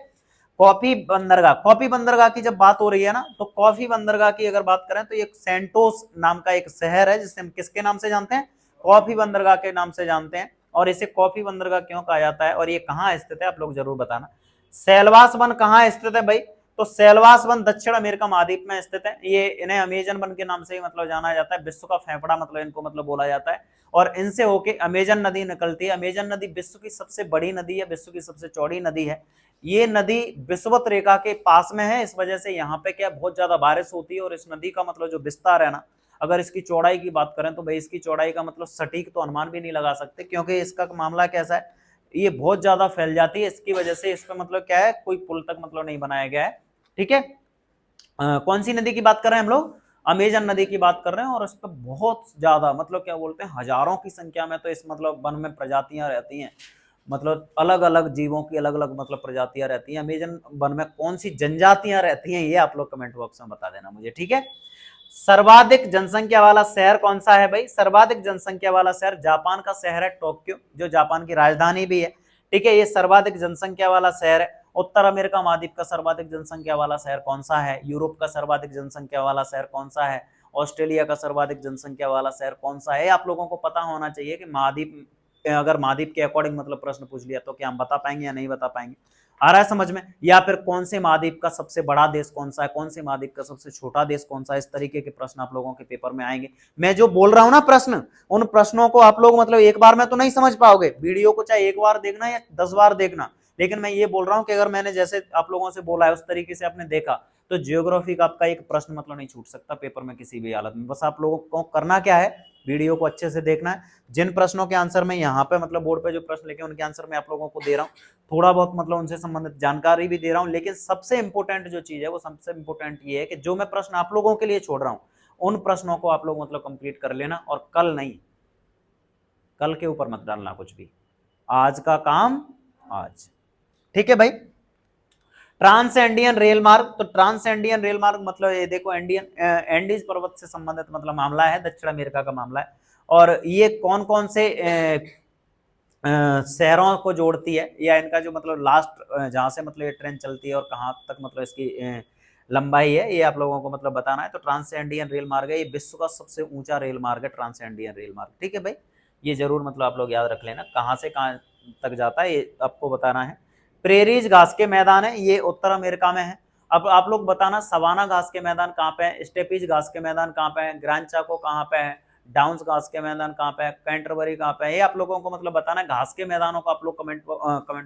कॉफी बंदरगाह, कॉफी बंदरगाह की जब बात हो रही है ना, तो कॉफी बंदरगाह की अगर बात करें तो ये सेंटोस नाम का एक शहर है, जिसे हम किसके नाम से जानते हैं, कॉफी बंदरगाह के नाम से जानते हैं। और इसे कॉफी बंदरगाह क्यों कहा जाता है और ये कहाँ स्थित है आप लोग जरूर बताना। सेलवास वन कहाँ स्थित है भाई, तो सेलवास वन दक्षिण अमेरिका महाद्वीप में स्थित है। ये इन्हें अमेजन वन के नाम से ही मतलब जाना जाता है, विश्व का फेफड़ा मतलब इनको मतलब बोला जाता है। और इनसे होके अमेजन नदी निकलती है। अमेजन नदी विश्व की सबसे बड़ी नदी है, विश्व की सबसे चौड़ी नदी है। ये नदी विषुवत रेखा के पास में है, इस वजह से यहाँ पे क्या बहुत ज्यादा बारिश होती है। और इस नदी का मतलब जो विस्तार है ना, अगर इसकी चौड़ाई की बात करें तो भाई इसकी चौड़ाई का मतलब सटीक तो अनुमान भी नहीं लगा सकते, क्योंकि इसका मामला कैसा है, ये बहुत ज्यादा फैल जाती है, इसकी वजह से इस पर मतलब क्या है, कोई पुल तक मतलब नहीं बनाया गया है, ठीक है। कौन सी नदी की बात कर रहे हैं हम लोग, अमेजन नदी की बात कर रहे हैं। और इस पर बहुत ज्यादा मतलब क्या बोलते हैं, हजारों की संख्या में तो इस मतलब वन में प्रजातियां रहती हैं, मतलब अलग अलग जीवों की अलग अलग मतलब प्रजातियां रहती हैं। अमेजन वन में कौन सी जनजातियां रहती हैं ये आप लोग कमेंट बॉक्स में बता देना मुझे, ठीक है। सर्वाधिक जनसंख्या वाला शहर कौन सा है भाई, सर्वाधिक जनसंख्या वाला शहर जापान का शहर है टोक्यो, जो जापान की राजधानी भी है, ठीक है। ये सर्वाधिक जनसंख्या वाला शहर है। उत्तर अमेरिका महाद्वीप का सर्वाधिक जनसंख्या वाला शहर कौन सा है, यूरोप का सर्वाधिक जनसंख्या वाला शहर कौन सा है, ऑस्ट्रेलिया का सर्वाधिक जनसंख्या वाला शहर कौन सा है। आप लोगों को पता होना चाहिए कि महाद्वीप, अगर महाद्वीप के अकॉर्डिंग मतलब प्रश्न पूछ लिया तो क्या हम बता पाएंगे या नहीं बता पाएंगे, आ रहा है समझ में। या फिर कौन से महाद्वीप का सबसे बड़ा देश कौन सा है, कौन से महाद्वीप का सबसे छोटा देश कौन सा है, इस तरीके के प्रश्न आप लोगों के पेपर में आएंगे। मैं जो बोल रहा हूं ना प्रश्न, उन प्रश्नों को आप लोग मतलब एक बार में तो नहीं समझ पाओगे, वीडियो को चाहे एक बार देखना या 10 बार देखना, लेकिन मैं ये बोल रहा हूं कि अगर मैंने जैसे आप लोगों से बोला है उस तरीके से आपने देखा, तो जियोग्राफी का आपका एक प्रश्न मतलब नहीं छूट सकता पेपर में किसी भी हालत में। बस आप लोगों को करना क्या है, वीडियो को अच्छे से देखना है। जिन प्रश्नों के आंसर मैं यहाँ पे मतलब बोर्ड पे जो प्रश्न लिखे उनके आंसर मैं आप लोगों को दे रहा हूँ, थोड़ा बहुत मतलब उनसे संबंधित जानकारी भी दे रहा हूँ, लेकिन सबसे इंपॉर्टेंट जो चीज है वो सबसे इंपॉर्टेंट ये है कि जो मैं प्रश्न आप लोगों के लिए छोड़ रहा हूँ उन प्रश्नों को आप लोग मतलब कंप्लीट कर लेना, और कल नहीं, कल के ऊपर मत डालना कुछ भी, आज का काम आज, ठीक है भाई। ट्रांस एंडियन रेल मार्ग, तो ट्रांस एंडियन रेल मार्ग मतलब ये देखो एंडियन एंडीज पर्वत से संबंधित मतलब मामला है, दक्षिण अमेरिका का मामला है। और ये कौन कौन से शहरों को जोड़ती है, या इनका जो मतलब लास्ट जहां से मतलब ये ट्रेन चलती है और कहाँ तक मतलब इसकी लंबाई है, ये आप लोगों को मतलब बताना है। तो ट्रांस इंडियन रेल मार्ग है, ये विश्व का सबसे ऊंचा रेल मार्ग है ट्रांस इंडियन रेल मार्ग, ठीक है भाई। ये जरूर मतलब आप लोग याद रख लेना, कहाँ से कहाँ तक जाता है ये आपको बताना है। प्रेरीज घास के मैदान है, ये उत्तर अमेरिका में है। अब आप लोग बताना सवाना घास के मैदान कहाँ पे है, स्टेपीज घास के मैदान कहाँ पे है, ग्रैंड चाको कहाँ पे है, डाउन्स घास के मैदान कहाँ पे है, कैंटरबरी कहाँ पे है, ये आप लोगों को मतलब बताना है। घास के मैदानों को आप लोग कमेंट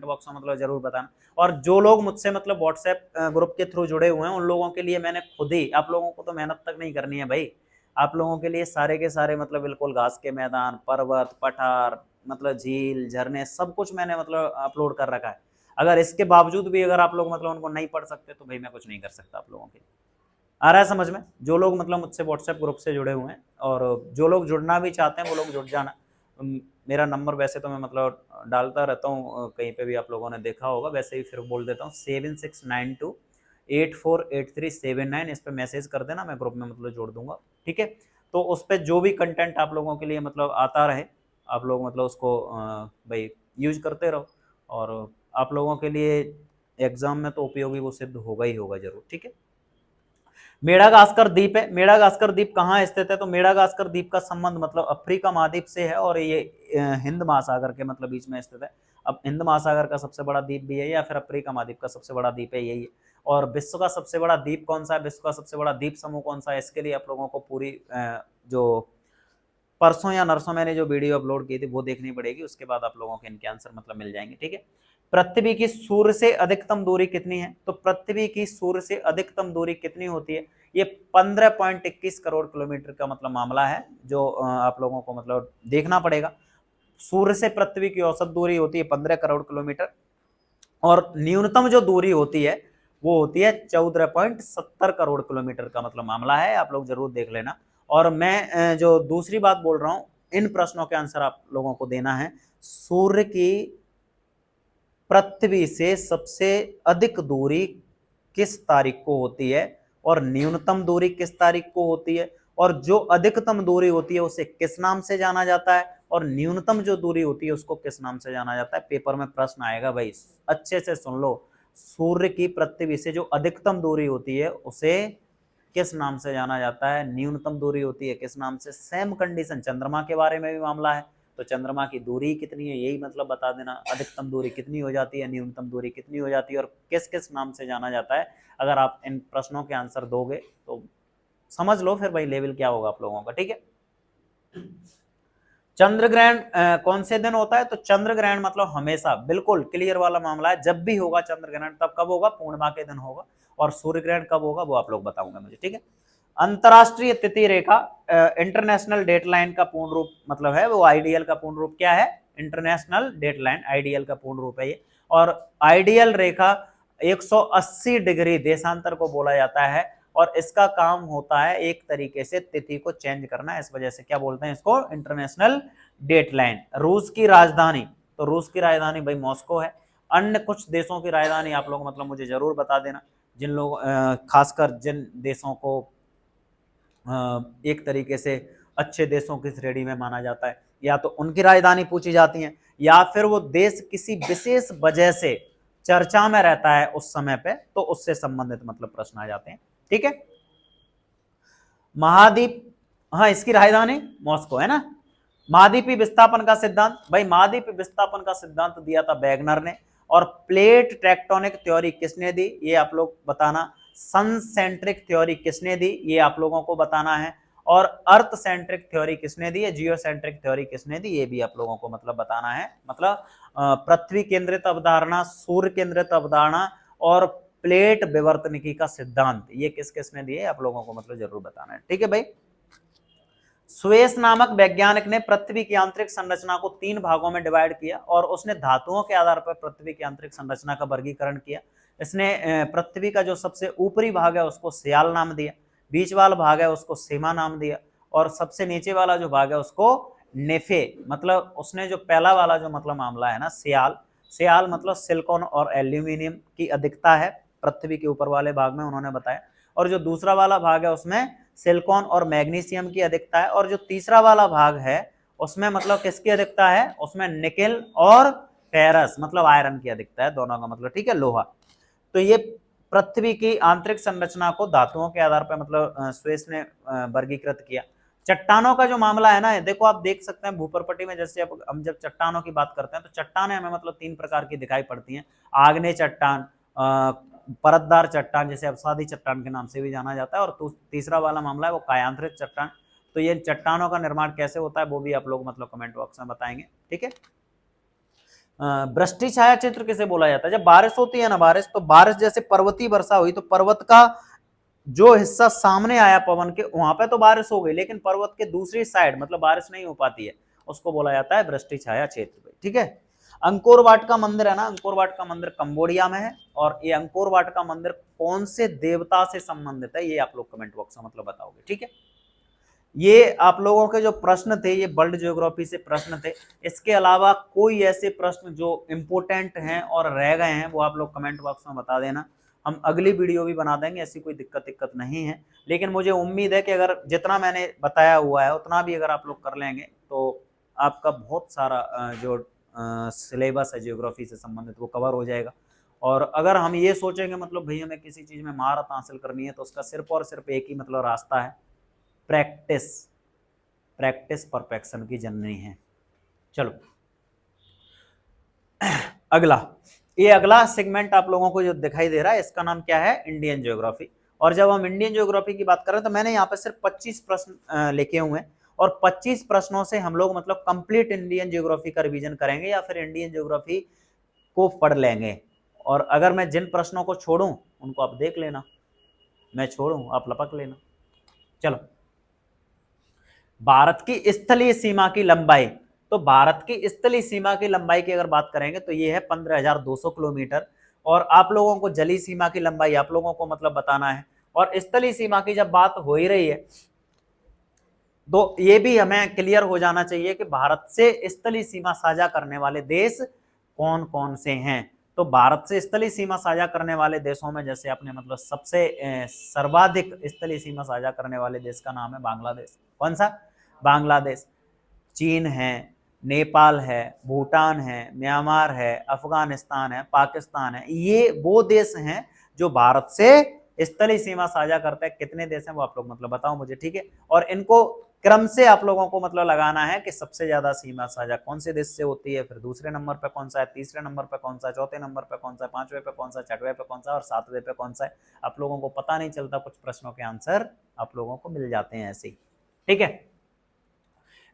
बॉक्स में मतलब जरूर बताना। और जो लोग मुझसे मतलब व्हाट्सएप ग्रुप के थ्रू जुड़े हुए हैं उन लोगों के लिए मैंने खुद ही, आप लोगों को तो मेहनत तक नहीं करनी है भाई, आप लोगों के लिए सारे के सारे मतलब बिल्कुल घास के मैदान, पर्वत, पठार, मतलब झील, झरने, सब कुछ मैंने मतलब अपलोड कर रखा है। अगर इसके बावजूद भी अगर आप लोग मतलब उनको नहीं पढ़ सकते तो भाई मैं कुछ नहीं कर सकता आप लोगों के लिए। आ रहा है समझ में। जो लोग मतलब मुझसे व्हाट्सएप ग्रुप से जुड़े हुए हैं और जो लोग जुड़ना भी चाहते हैं वो लोग जुड़ जाना। मेरा नंबर वैसे तो मैं मतलब डालता रहता हूँ, कहीं पे भी आप लोगों ने देखा होगा, वैसे ही फिर बोल देता हूँ 7692848379, इस पर मैसेज कर देना, मैं ग्रुप में मतलब जोड़ दूंगा, ठीक है। तो उस पर जो भी कंटेंट आप लोगों के लिए मतलब आता रहे, आप लोग मतलब उसको भाई यूज करते रहो, और आप लोगों के लिए एग्जाम में तो उपयोगी वो सिद्ध होगा ही होगा जरूर, ठीक है। मेडागास्कर द्वीप है, मेडागास्कर द्वीप कहाँ स्थित है, तो मेडागास्कर द्वीप का संबंध मतलब अफ्रीका महाद्वीप से है, और ये हिंद महासागर के मतलब बीच में स्थित है। अब हिंद महासागर का सबसे बड़ा द्वीप भी है या फिर अफ्रीका महाद्वीप का सबसे बड़ा द्वीप है, यही है। और विश्व का सबसे बड़ा द्वीप कौन सा है, विश्व का सबसे बड़ा द्वीप समूह कौन सा है, इसके लिए आप लोगों को पूरी जो परसों या नरसों मैंने जो वीडियो अपलोड की थी वो देखनी पड़ेगी, उसके बाद आप लोगों के इनके आंसर मतलब मिल जाएंगे, ठीक है। पृथ्वी की सूर्य से अधिकतम दूरी कितनी है, तो पृथ्वी की सूर्य से अधिकतम दूरी कितनी होती है, ये 15.21 करोड़ किलोमीटर का मतलब मामला है, जो आप लोगों को मतलब देखना पड़ेगा। सूर्य से पृथ्वी की औसत दूरी होती है 15 करोड़ किलोमीटर, और न्यूनतम जो दूरी होती है वो होती है 14.70 करोड़ किलोमीटर का मतलब मामला है, आप लोग जरूर देख लेना। और मैं जो दूसरी बात बोल रहा हूं, इन प्रश्नों के आंसर आप लोगों को देना है। सूर्य की पृथ्वी से सबसे अधिक दूरी किस तारीख को होती है और न्यूनतम दूरी किस तारीख को होती है, और जो अधिकतम दूरी होती है उसे किस नाम से जाना जाता है, और न्यूनतम जो दूरी होती है उसको किस नाम से जाना जाता है। पेपर में प्रश्न आएगा भाई, अच्छे से सुन लो। सूर्य की पृथ्वी से जो अधिकतम दूरी होती है उसे किस नाम से जाना जाता है, न्यूनतम दूरी होती है किस नाम से। सेम कंडीशन चंद्रमा के बारे में भी मामला है, तो चंद्रमा की दूरी कितनी है यही मतलब बता देना, अधिकतम दूरी कितनी हो जाती है, न्यूनतम दूरी कितनी हो जाती है, और किस किस नाम से जाना जाता है। अगर आप इन प्रश्नों के आंसर दोगे तो समझ लो फिर भाई लेवल क्या होगा आप लोगों का, ठीक है। चंद्र ग्रहण कौन से दिन होता है, तो चंद्र ग्रहण मतलब हमेशा, बिल्कुल क्लियर वाला मामला है, जब भी होगा चंद्र ग्रहण तब कब होगा, पूर्णिमा के दिन होगा। और सूर्य ग्रहण कब होगा वो आप लोग बताऊंगे मुझे, ठीक है। अंतरराष्ट्रीय तिथि रेखा, इंटरनेशनल डेडलाइन का पूर्ण रूप मतलब है वो, आईडीएल का पूर्ण रूप क्या है, इंटरनेशनल डेडलाइन, आईडीएल का पूर्ण रूप है ये। और आईडीएल रेखा 180 डिग्री देशांतर को बोला जाता है, और इसका काम होता है एक तरीके से तिथि को चेंज करना, इस वजह से क्या बोलते हैं इसको, इंटरनेशनल डेडलाइन। रूस की राजधानी, तो रूस की राजधानी भाई मॉस्को है। अन्य कुछ देशों की राजधानी आप लोग मतलब मुझे जरूर बता देना, जिन लोग खासकर जिन देशों को एक तरीके से अच्छे देशों की श्रेणी में माना जाता है, या तो उनकी राजधानी पूछी जाती है, या फिर वो देश किसी विशेष वजह से चर्चा में रहता है उस समय पे, तो उससे संबंधित मतलब प्रश्न आ जाते हैं, ठीक है। महाद्वीप, हाँ इसकी राजधानी मॉस्को है ना। महाद्वीपीय विस्थापन का सिद्धांत, भाई महाद्वीपीय विस्थापन का सिद्धांत दिया था वैगनर ने। और प्लेट टेक्टोनिक थ्योरी किसने दी, ये आप लोग बताना। सन सेंट्रिक थ्योरी किसने दी, ये आप लोगों को बताना है। और अर्थ सेंट्रिक थ्योरी किसने दी है, जियो सेंट्रिक थ्योरी किसने दी, ये भी आप लोगों को मतलब बताना है। मतलब पृथ्वी केंद्रित अवधारणा, सूर्य केंद्रित अवधारणा और प्लेट विवर्तनिकी का सिद्धांत, ये किस किसने दिए आप लोगों को मतलब जरूर बताना है, ठीक है भाई। स्वेस नामक वैज्ञानिक ने पृथ्वी की आंतरिक संरचना को 3 भागों में डिवाइड किया, और उसने धातुओं के आधार पर पृथ्वी की आंतरिक संरचना का वर्गीकरण किया। इसने पृथ्वी का जो सबसे ऊपरी भाग है उसको सियाल नाम दिया, बीच वाला भाग है उसको सीमा नाम दिया, और सबसे नीचे वाला जो भाग है उसको नेफे, मतलब उसने जो पहला वाला जो मतलब मामला है ना सियाल, सियाल मतलब सिलिकॉन और एल्यूमिनियम की अधिकता है पृथ्वी के ऊपर वाले भाग में उन्होंने बताया। और जो दूसरा वाला भाग है उसमें सिलिकॉन और मैग्नीशियम की अधिकता है, और जो तीसरा वाला भाग है उसमें मतलब किसकी अधिकता है, उसमें निकेल और फेरस मतलब आयरन की अधिकता है, दोनों का मतलब, ठीक है, लोहा। तो ये पृथ्वी की आंतरिक संरचना को धातुओं के आधार पर मतलब स्वेस ने वर्गीकृत किया। चट्टानों का जो मामला है ना, देखो आप देख सकते हैं भूपरपट्टी में, जैसे हम जब चट्टानों की बात करते हैं तो चट्टानें हमें मतलब 3 प्रकार की दिखाई पड़ती हैं। आग्नेय चट्टान, परतदार चट्टान जिसे अवसादी चट्टान के नाम से भी जाना जाता है, और तीसरा वाला मामला है वो कायांतरित चट्टान। तो ये चट्टानों का निर्माण कैसे होता है वो भी आप लोग मतलब कमेंट बॉक्स में बताएंगे, ठीक है। वृष्टि छाया चित्र किसे बोला जाता है, जब बारिश होती है ना, बारिश, तो बारिश जैसे पर्वतीय वर्षा हुई तो पर्वत का जो हिस्सा सामने आया पवन के, वहां पे तो बारिश हो गई, लेकिन पर्वत के दूसरी साइड मतलब बारिश नहीं हो पाती है, उसको बोला जाता है वृष्टि छाया क्षेत्र, ठीक है। अंकोर वाट का मंदिर है ना, अंकोर वाट का मंदिर कंबोडिया में है, और ये अंकोर वाट का मंदिर कौन से देवता से संबंधित है ये आप लोग कमेंट बॉक्स में मतलब बताओगे, ठीक है। ये आप लोगों के जो प्रश्न थे ये वर्ल्ड ज्योग्राफी से प्रश्न थे। इसके अलावा कोई ऐसे प्रश्न जो इंपोर्टेंट हैं और रह गए हैं वो आप लोग कमेंट बॉक्स में बता देना, हम अगली वीडियो भी बना देंगे, ऐसी कोई दिक्कत नहीं है। लेकिन मुझे उम्मीद है कि अगर जितना मैंने बताया हुआ है उतना भी अगर आप लोग कर लेंगे तो आपका बहुत सारा जो सिलेबस है ज्योग्राफी से संबंधित वो कवर हो जाएगा। और अगर हम ये सोचेंगे मतलब भाई हमें किसी चीज़ में महारत हासिल करनी है तो उसका सिर्फ और सिर्फ एक ही मतलब रास्ता है, प्रैक्टिस। प्रैक्टिस परफेक्शन की जननी है। चलो अगला सेगमेंट आप लोगों को जो दिखाई दे रहा है इसका नाम क्या है, इंडियन ज्योग्राफी। और जब हम इंडियन ज्योग्राफी की बात कर रहे हैं तो मैंने यहाँ पे सिर्फ 25 प्रश्न लिखे हुए हैं, और 25 प्रश्नों से हम लोग मतलब कंप्लीट इंडियन ज्योग्राफी का रिवीजन करेंगे या फिर इंडियन ज्योग्राफी को पढ़ लेंगे। और अगर मैं जिन प्रश्नों को छोड़ूं उनको आप देख लेना, मैं छोड़ूं आप लपक लेना। चलो, भारत की स्थलीय सीमा की लंबाई, तो भारत की स्थलीय सीमा की लंबाई की अगर बात करेंगे तो ये है 15,200 किलोमीटर। और आप लोगों को जलीय सीमा की लंबाई आप लोगों को मतलब बताना है। और स्थलीय सीमा की जब बात हो ही रही है तो ये भी हमें क्लियर हो जाना चाहिए कि भारत से स्थलीय सीमा साझा करने वाले देश कौन कौन से हैं। तो भारत से स्थलीय सीमा साझा करने वाले देशों में जैसे आपने मतलब सबसे सर्वाधिक स्थलीय सीमा साझा करने वाले देश का नाम है बांग्लादेश। कौन सा? बांग्लादेश। चीन है, नेपाल है, भूटान है, म्यांमार है, अफगानिस्तान है, पाकिस्तान है। ये वो देश हैं जो भारत से स्थलीय सीमा साझा करते हैं। कितने देश हैं वो आप लोग मतलब बताओ मुझे, ठीक है। और इनको क्रम से आप लोगों को मतलब लगाना है कि सबसे ज्यादा सीमा साझा कौन से देश से होती है, फिर दूसरे नंबर पे कौन सा है, तीसरे नंबर पे कौन सा है, चौथे नंबर पे कौन सा है, पांचवे पे कौन सा है, छठवें पे कौन सा है और सातवें पे कौन सा है। आप लोगों को पता नहीं चलता, कुछ प्रश्नों के आंसर आप लोगों को मिल जाते हैं ऐसे ही, ठीक है।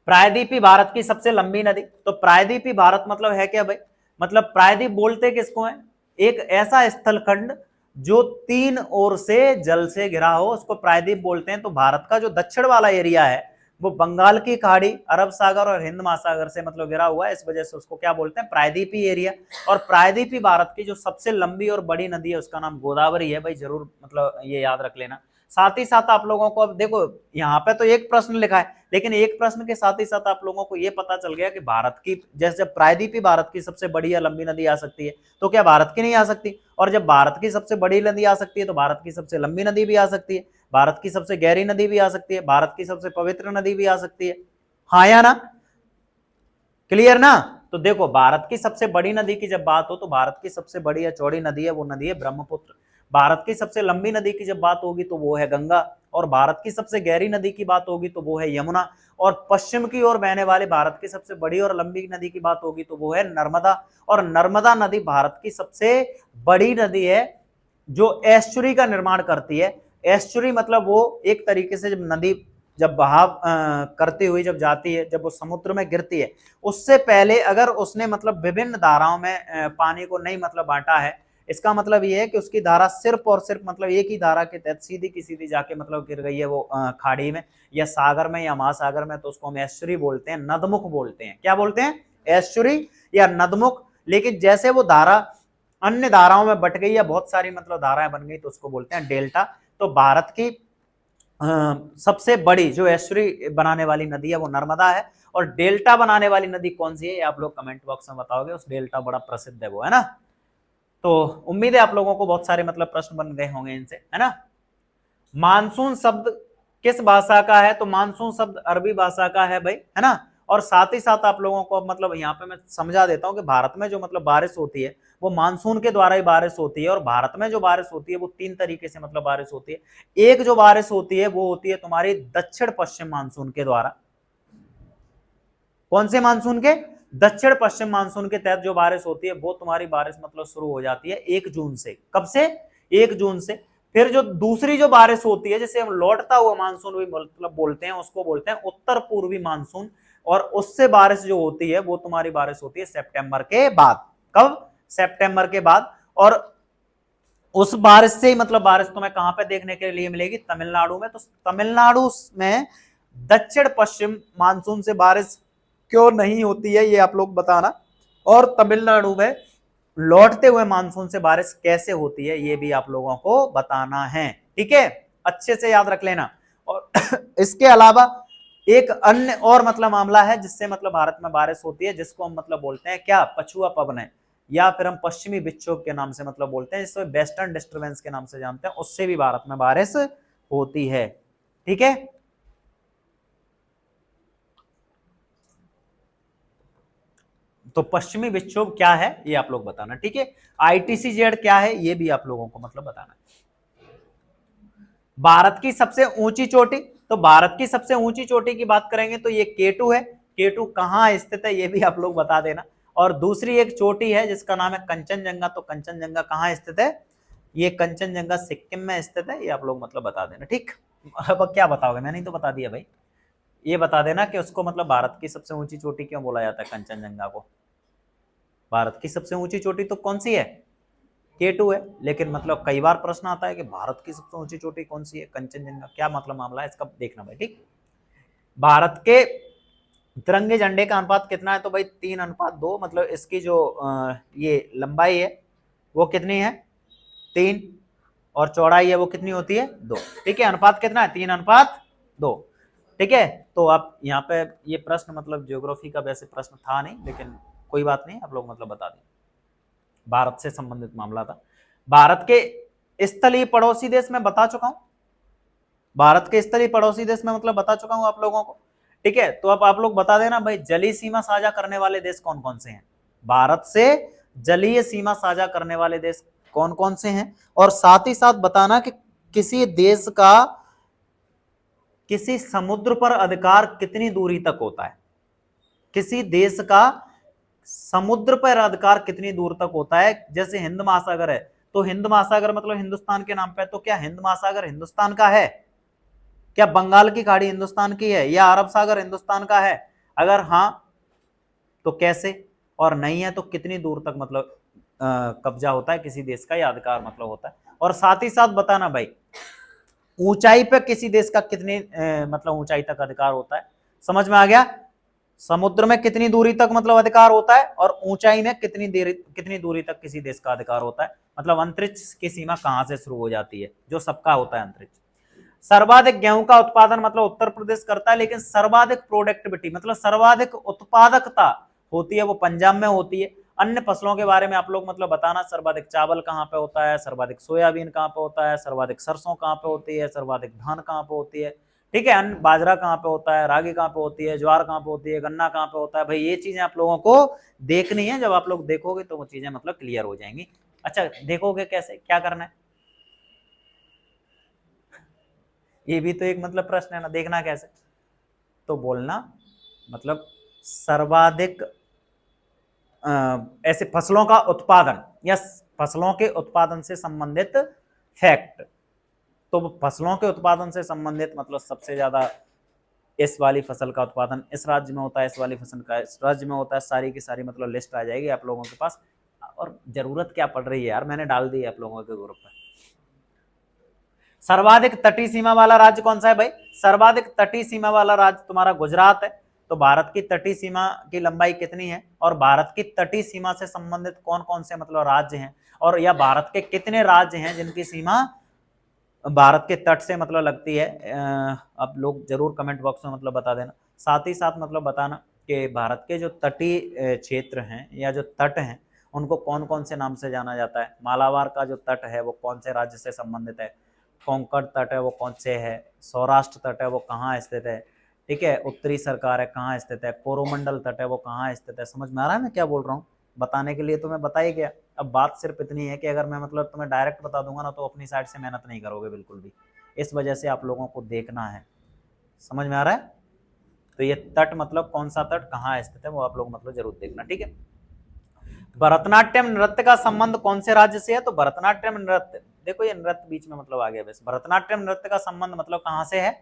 प्रायद्वीपीय भारत की सबसे लंबी नदी, तो प्रायद्वीपीय भारत मतलब है क्या भाई? मतलब प्रायद्वीप बोलते किसको है? एक ऐसा स्थलखंड जो तीन ओर से जल से घिरा हो उसको प्रायद्वीप बोलते हैं। तो भारत का जो दक्षिण वाला एरिया है वो बंगाल की खाड़ी, अरब सागर और हिंद महासागर से मतलब घिरा हुआ है, इस वजह से उसको क्या बोलते हैं? प्रायद्वीपीय एरिया। और प्रायद्वीपीय भारत की जो सबसे लंबी और बड़ी नदी है उसका नाम गोदावरी है भाई, जरूर मतलब ये याद रख लेना। साथ ही साथ आप लोगों को अब देखो यहाँ पे तो एक प्रश्न लिखा है, लेकिन एक प्रश्न के साथ ही साथ आप लोगों को यह पता चल गया कि भारत की जैसे प्रायद्वीपीय भारत की सबसे बड़ी या लंबी नदी आ सकती है, तो क्या भारत की नहीं आ सकती? और जब भारत की सबसे बड़ी नदी आ सकती है तो भारत की सबसे लंबी नदी भी आ सकती है, भारत की सबसे गहरी नदी भी आ सकती है, भारत की सबसे पवित्र नदी भी आ सकती है। हाँ या ना? क्लियर ना? तो देखो भारत की सबसे बड़ी नदी की जब बात हो तो भारत की सबसे बड़ी या चौड़ी नदी है वो नदी है ब्रह्मपुत्र। भारत की सबसे लंबी नदी की जब बात होगी तो वो है गंगा। और भारत की सबसे गहरी नदी की बात होगी तो वो है यमुना। और पश्चिम की ओर बहने वाले भारत की सबसे बड़ी और लंबी नदी की बात होगी तो वो है नर्मदा। और नर्मदा नदी भारत की सबसे बड़ी नदी है जो एस्चुरी का निर्माण करती है। एस्चुरी मतलब वो एक तरीके से जब नदी जब बहाव करती हुई जब जाती है, जब वो समुद्र में गिरती है, उससे पहले अगर उसने मतलब विभिन्न धाराओं में पानी को नहीं मतलब बांटा है, इसका मतलब ये है कि उसकी धारा सिर्फ और सिर्फ मतलब एक ही धारा के तहत सीधी की सीधी जाके मतलब गिर गई है वो खाड़ी में या सागर में या महासागर में, तो उसको हम एस्चुरी बोलते हैं, नदमुख बोलते हैं। क्या बोलते हैं? एस्चुरी या नदमुख। लेकिन जैसे वो धारा अन्य धाराओं में बट गई या बहुत सारी मतलब धाराएं बन गई तो उसको बोलते हैं डेल्टा। तो भारत की सबसे बड़ी जो एस्चुरी बनाने वाली नदी है वो नर्मदा है। और डेल्टा बनाने वाली नदी कौन सी है ये आप लोग कमेंट बॉक्स में बताओगे, उस डेल्टा बड़ा प्रसिद्ध है वो, है ना। तो उम्मीद है आप लोगों को बहुत सारे मतलब प्रश्न बन गए होंगे इनसे, है ना। मानसून शब्द किस भाषा का है? तो मानसून शब्द अरबी भाषा का है भाई, है ना। और साथ ही साथ आप लोगों को मतलब यहाँ पे मैं समझा देता हूँ कि भारत में जो मतलब बारिश होती है वो मानसून के द्वारा ही बारिश होती है। और भारत में जो बारिश होती है वो तीन तरीके से मतलब बारिश होती है। एक जो बारिश होती है वो होती है तुम्हारी दक्षिण पश्चिम मानसून के द्वारा। कौन से मानसून के? दक्षिण पश्चिम मानसून के तहत जो बारिश होती है वो तुम्हारी बारिश मतलब शुरू हो जाती है 1 जून से। कब से? 1 जून से। फिर जो दूसरी जो बारिश होती है जिसे हम लौटता हुआ मानसून भी मतलब बोलते हैं, उसको बोलते हैं उत्तर पूर्वी मानसून। और उससे बारिश जो होती है वो तुम्हारी बारिश होती है सितंबर के बाद। कब? सितंबर के बाद। और उस बारिश से ही मतलब बारिश तुम्हें कहां पे देखने के लिए मिलेगी? तमिलनाडु में। तो तमिलनाडु में दक्षिण पश्चिम मानसून से बारिश क्यों नहीं होती है ये आप लोग बताना। और तमिलनाडु में लौटते हुए मानसून से बारिश कैसे होती है ये भी आप लोगों को बताना है, ठीक है। अच्छे से याद रख लेना। और इसके अलावा एक अन्य और मतलब मामला है जिससे मतलब भारत में बारिश होती है, जिसको हम मतलब बोलते हैं क्या? पछुआ पवन है, या फिर हम पश्चिमी विक्षोभ के नाम से मतलब बोलते हैं, जिसको वेस्टर्न डिस्टर्बेंस के नाम से जानते हैं। उससे भी भारत में बारिश होती है, ठीक है। तो पश्चिमी विक्षोभ क्या है ये आप लोग बताना, ठीक है। ITCZ क्या है ये भी आप लोगों को मतलब बताना। भारत की सबसे ऊंची चोटी, तो भारत की सबसे ऊंची चोटी की बात करेंगे तो ये केटू है। केटू कहां स्थित है ये भी आप लोग बता देना। और दूसरी एक चोटी है जिसका नाम है कंचनजंगा, तो कंचनजंगा कहां स्थित है? ये कंचनजंगा सिक्किम में स्थित है, ये आप लोग मतलब बता देना, ठीक। अब क्या बताओगे? मैंने ही तो बता दिया भाई। ये बता देना कि उसको मतलब भारत की सबसे ऊंची चोटी क्यों बोला जाता है कंचनजंगा को। भारत की सबसे ऊंची चोटी तो कौन सी है? K2 है। लेकिन मतलब कई बार प्रश्न आता है कि भारत की सबसे ऊंची चोटी कौन सी है? कंचनजंगा। क्या मतलब मामला है इसका देखना भाई, ठीक। भारत के तिरंगे झंडे का अनुपात कितना है? तो भाई 3:2, मतलब इसकी जो ये लंबाई है वो कितनी है? 3, और चौड़ाई है वो कितनी होती है? 2। ठीक है, अनुपात कितना है? 3:2। ठीक है, तो आप यहाँ पे ये प्रश्न मतलब ज्योग्राफी का वैसे प्रश्न था नहीं, लेकिन कोई बात नहीं, आप लोग मतलब बता दें, भारत से संबंधित मामला था। भारत के स्थलीय पड़ोसी देश में बता चुका हूं, भारत के स्थलीय पड़ोसी देश में मतलब बता चुका हूं आप लोगों को। ठीक है, तो अब आप लोग बता देना भाई, जलीय सीमा साझा करने वाले देश कौन कौन से हैं? भारत से जलीय सीमा साझा करने वाले देश कौन कौन से हैं, और साथ ही साथ बताना कि किसी देश का किसी समुद्र पर अधिकार कितनी दूरी तक होता है? किसी देश का समुद्र पर अधिकार कितनी दूर तक होता है? जैसे हिंद महासागर है, तो हिंद महासागर मतलब हिंदुस्तान के नाम पे है, तो क्या हिंद महासागर हिंदुस्तान का है? क्या बंगाल की खाड़ी हिंदुस्तान की है, या अरब सागर हिंदुस्तान का है? अगर हाँ तो कैसे, और नहीं है तो कितनी दूर तक मतलब कब्जा होता है किसी देश का, या अधिकार मतलब होता है? और साथ ही साथ बताना भाई, ऊंचाई पे किसी देश का कितनी मतलब ऊंचाई तक अधिकार होता है? समझ में आ गया? समुद्र में कितनी दूरी तक मतलब अधिकार होता है, और ऊंचाई में कितनी दूरी तक किसी देश का अधिकार होता है, मतलब अंतरिक्ष की सीमा कहां से शुरू हो जाती है, जो सबका होता है अंतरिक्ष। सर्वाधिक गेहूं का उत्पादन मतलब उत्तर प्रदेश करता है, लेकिन सर्वाधिक प्रोडक्टिविटी मतलब सर्वाधिक उत्पादकता होती है वो पंजाब में होती है। अन्य फसलों के बारे में आप लोग मतलब बताना, सर्वाधिक चावल कहाँ पे होता है, सर्वाधिक सोयाबीन कहाँ पे होता है, सर्वाधिक सरसों कहाँ पे होती है, सर्वाधिक धान कहाँ पे होती है। ठीक है, अन्य बाजरा कहाँ पे होता है, रागी कहाँ पे होती है, ज्वार कहाँ पे होती है, गन्ना कहाँ पे होता है। भाई ये चीजें आप लोगों को देखनी है, जब आप लोग देखोगे तो वो चीजें मतलब क्लियर हो जाएंगी। अच्छा, देखोगे कैसे, क्या करना है? ये भी तो एक मतलब प्रश्न है ना, देखना कैसे? तो बोलना मतलब सर्वाधिक ऐसे फसलों का उत्पादन या फसलों के उत्पादन से संबंधित फैक्ट। तो फसलों के उत्पादन से संबंधित मतलब सबसे ज्यादा इस वाली फसल का उत्पादन इस राज्य में होता है, इस वाली फसल का इस राज्य में होता है, सारी की सारी मतलब लिस्ट आ जाएगी आप लोगों के पास। और जरूरत क्या पड़ रही है यार, मैंने डाल दी है आप लोगों के ग्रुप में। सर्वाधिक तटीय सीमा वाला राज्य कौन सा है भाई? सर्वाधिक तटीय सीमा वाला राज्य तुम्हारा गुजरात है। तो भारत की तटीय सीमा की लंबाई कितनी है, और भारत की तटीय सीमा से संबंधित कौन कौन से मतलब राज्य हैं, और या भारत के कितने राज्य हैं जिनकी सीमा भारत के तट से मतलब लगती है? आप लोग जरूर कमेंट बॉक्स में मतलब बता देना। साथ ही साथ मतलब बताना कि भारत के जो तटीय क्षेत्र हैं या जो तट हैं उनको कौन कौन से नाम से जाना जाता है? मालाबार का जो तट है वो कौन से राज्य से संबंधित है? कोंकण तट है वो कौन से है? सौराष्ट्र तट है वो कहाँ स्थित है? ठीक है, उत्तरी सरकार है कहाँ स्थित है? कोरोमंडल तट है वो कहाँ स्थित है? समझ में आ रहा है मैं क्या बोल रहा हूँ? बताने के लिए तो मैं बता ही गया। अब बात सिर्फ इतनी है कि अगर मैं मतलब तुम्हें डायरेक्ट बता दूंगा ना तो अपनी साइड से मेहनत नहीं करोगे बिल्कुल भी, इस वजह से आप लोगों को देखना है। समझ में आ रहा है? तो ये तट मतलब कौन सा तट कहाँ स्थित है वो आप लोग मतलब जरूर देखना। ठीक है, भरतनाट्यम नृत्य का संबंध कौन से राज्य से है? तो भरतनाट्यम नृत्य, देखो ये नृत्य बीच में मतलब आ गया वैसे, भरतनाट्यम नृत्य का संबंध मतलब कहाँ से है?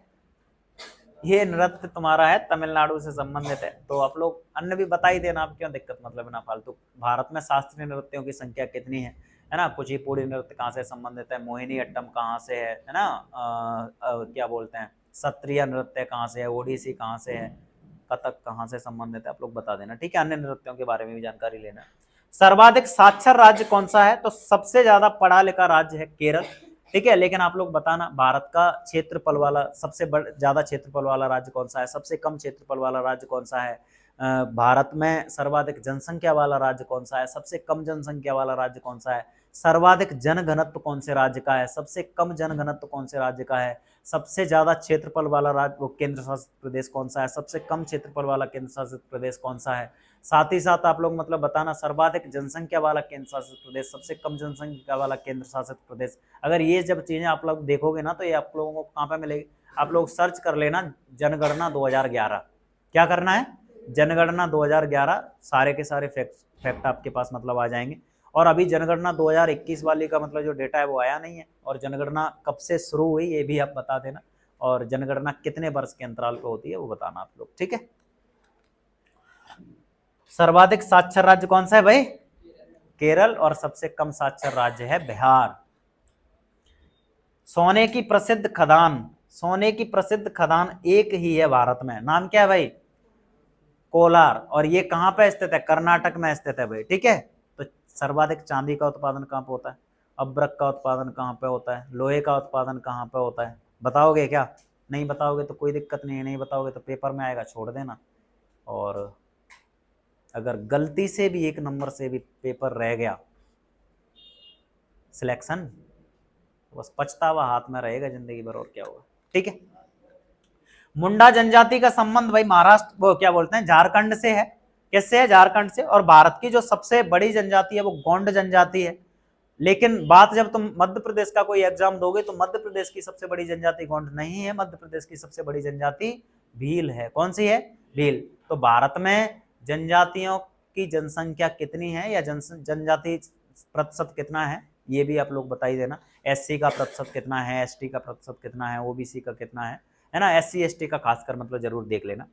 ये नृत्य तुम्हारा है तमिलनाडु से संबंधित है। तो आप लोग अन्य भी बता ही देना, आप क्यों दिक्कत मतलब बिना फालतू। भारत में शास्त्रीय नृत्यों की संख्या कितनी है ना? कुचिपुड़ी नृत्य कहाँ से संबंधित है? मोहिनी अट्टम कहाँ से है ना? क्या बोलते हैं, सत्रिया नृत्य कहाँ से है? ओडिसी कहाँ से है? कथक कहाँ से संबंधित है? आप लोग बता देना। ठीक है, अन्य नृत्यों के बारे में भी जानकारी लेना। सर्वाधिक साक्षर राज्य कौन सा है? तो सबसे ज्यादा पढ़ा लिखा राज्य है केरल। ठीक है, लेकिन आप लोग बताना भारत का क्षेत्रफल वाला सबसे ज्यादा क्षेत्रफल वाला राज्य कौन सा है? सबसे कम क्षेत्रफल वाला राज्य कौन सा है? भारत में सर्वाधिक जनसंख्या वाला राज्य कौन सा है? सबसे कम जनसंख्या वाला राज्य कौन सा है? सर्वाधिक जनघनत्व कौन से राज्य का है? सबसे कम जनघनत्व कौन से राज्य का है? सबसे ज्यादा क्षेत्रफल वाला राज्य वो केंद्र शासित प्रदेश कौन सा है? सबसे कम क्षेत्रफल वाला केंद्र शासित प्रदेश कौन सा है? साथ ही साथ आप लोग मतलब बताना सर्वाधिक जनसंख्या वाला केंद्र शासित प्रदेश, सबसे कम जनसंख्या वाला केंद्र शासित प्रदेश। अगर ये जब चीजें आप लोग देखोगे ना तो ये आप लोगों को कहाँ पे मिलेगी? आप लोग सर्च कर लेना जनगणना 2011। क्या करना है? जनगणना 2011, सारे के सारे फैक्ट आपके पास मतलब आ जाएंगे। और अभी जनगणना 2021 वाली का मतलब जो डेटा है वो आया नहीं है, और जनगणना कब से शुरू हुई ये भी आप बता देना, और जनगणना कितने वर्ष के अंतराल पे होती है वो बताना आप लोग। ठीक है, सर्वाधिक साक्षर राज्य कौन सा है भाई? केरल। और सबसे कम साक्षर राज्य है बिहार। सोने की प्रसिद्ध खदान, सोने की प्रसिद्ध खदान एक ही है भारत में, नाम क्या है भाई? कोलार, और ये कहाँ पे स्थित है? कर्नाटक में स्थित है भाई, ठीक है। तो सर्वाधिक चांदी का उत्पादन कहाँ पे होता है? अभ्रक का उत्पादन कहाँ पे होता है? लोहे का उत्पादन कहाँ पे होता है? बताओगे क्या? नहीं बताओगे तो कोई दिक्कत नहीं है, नहीं बताओगे तो पेपर में आएगा, छोड़ देना। और अगर गलती से भी एक नंबर से भी पेपर रह गया सिलेक्शन, तो बस पछतावा हाथ में रहेगा जिंदगी भर, और क्या होगा, ठीक है। मुंडा जनजाति का संबंध भाई महाराष्ट्र, वो क्या बोलते हैं, झारखंड से है। किससे है? झारखंड से। और भारत की जो सबसे बड़ी जनजाति है वो गोंड जनजाति है। लेकिन बात जब तुम मध्य प्रदेश का कोई एग्जाम दोगे तो मध्य प्रदेश की सबसे बड़ी जनजाति गोंड नहीं है, मध्य प्रदेश की सबसे बड़ी जनजाति भील है। कौन सी है? भील। तो भारत में जनजातियों की जनसंख्या कितनी है, या जनजाति प्रतिशत कितना है, ये भी आप लोग बताई देना। एससी का प्रतिशत कितना है, एसटी का प्रतिशत कितना है, ओबीसी का कितना है ना। एससी एसटी का खासकर मतलब जरूर देख लेना।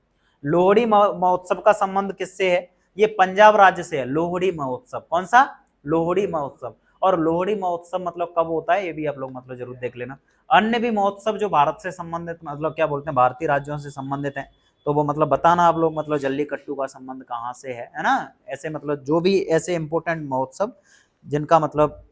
लोहड़ी महोत्सव का संबंध किससे है? ये पंजाब राज्य से है। लोहड़ी महोत्सव, कौन सा? लोहड़ी महोत्सव। और लोहड़ी महोत्सव मतलब कब होता है, ये भी आप लोग मतलब जरूर देख लेना। अन्य भी महोत्सव जो भारत से संबंधित, मतलब क्या बोलते हैं, भारतीय राज्यों से संबंधित है, तो वो मतलब बताना आप लोग, मतलब जल्लीकट्टू का संबंध कहाँ से है ना। ऐसे मतलब जो भी ऐसे इंपोर्टेंट महोत्सव जिनका मतलब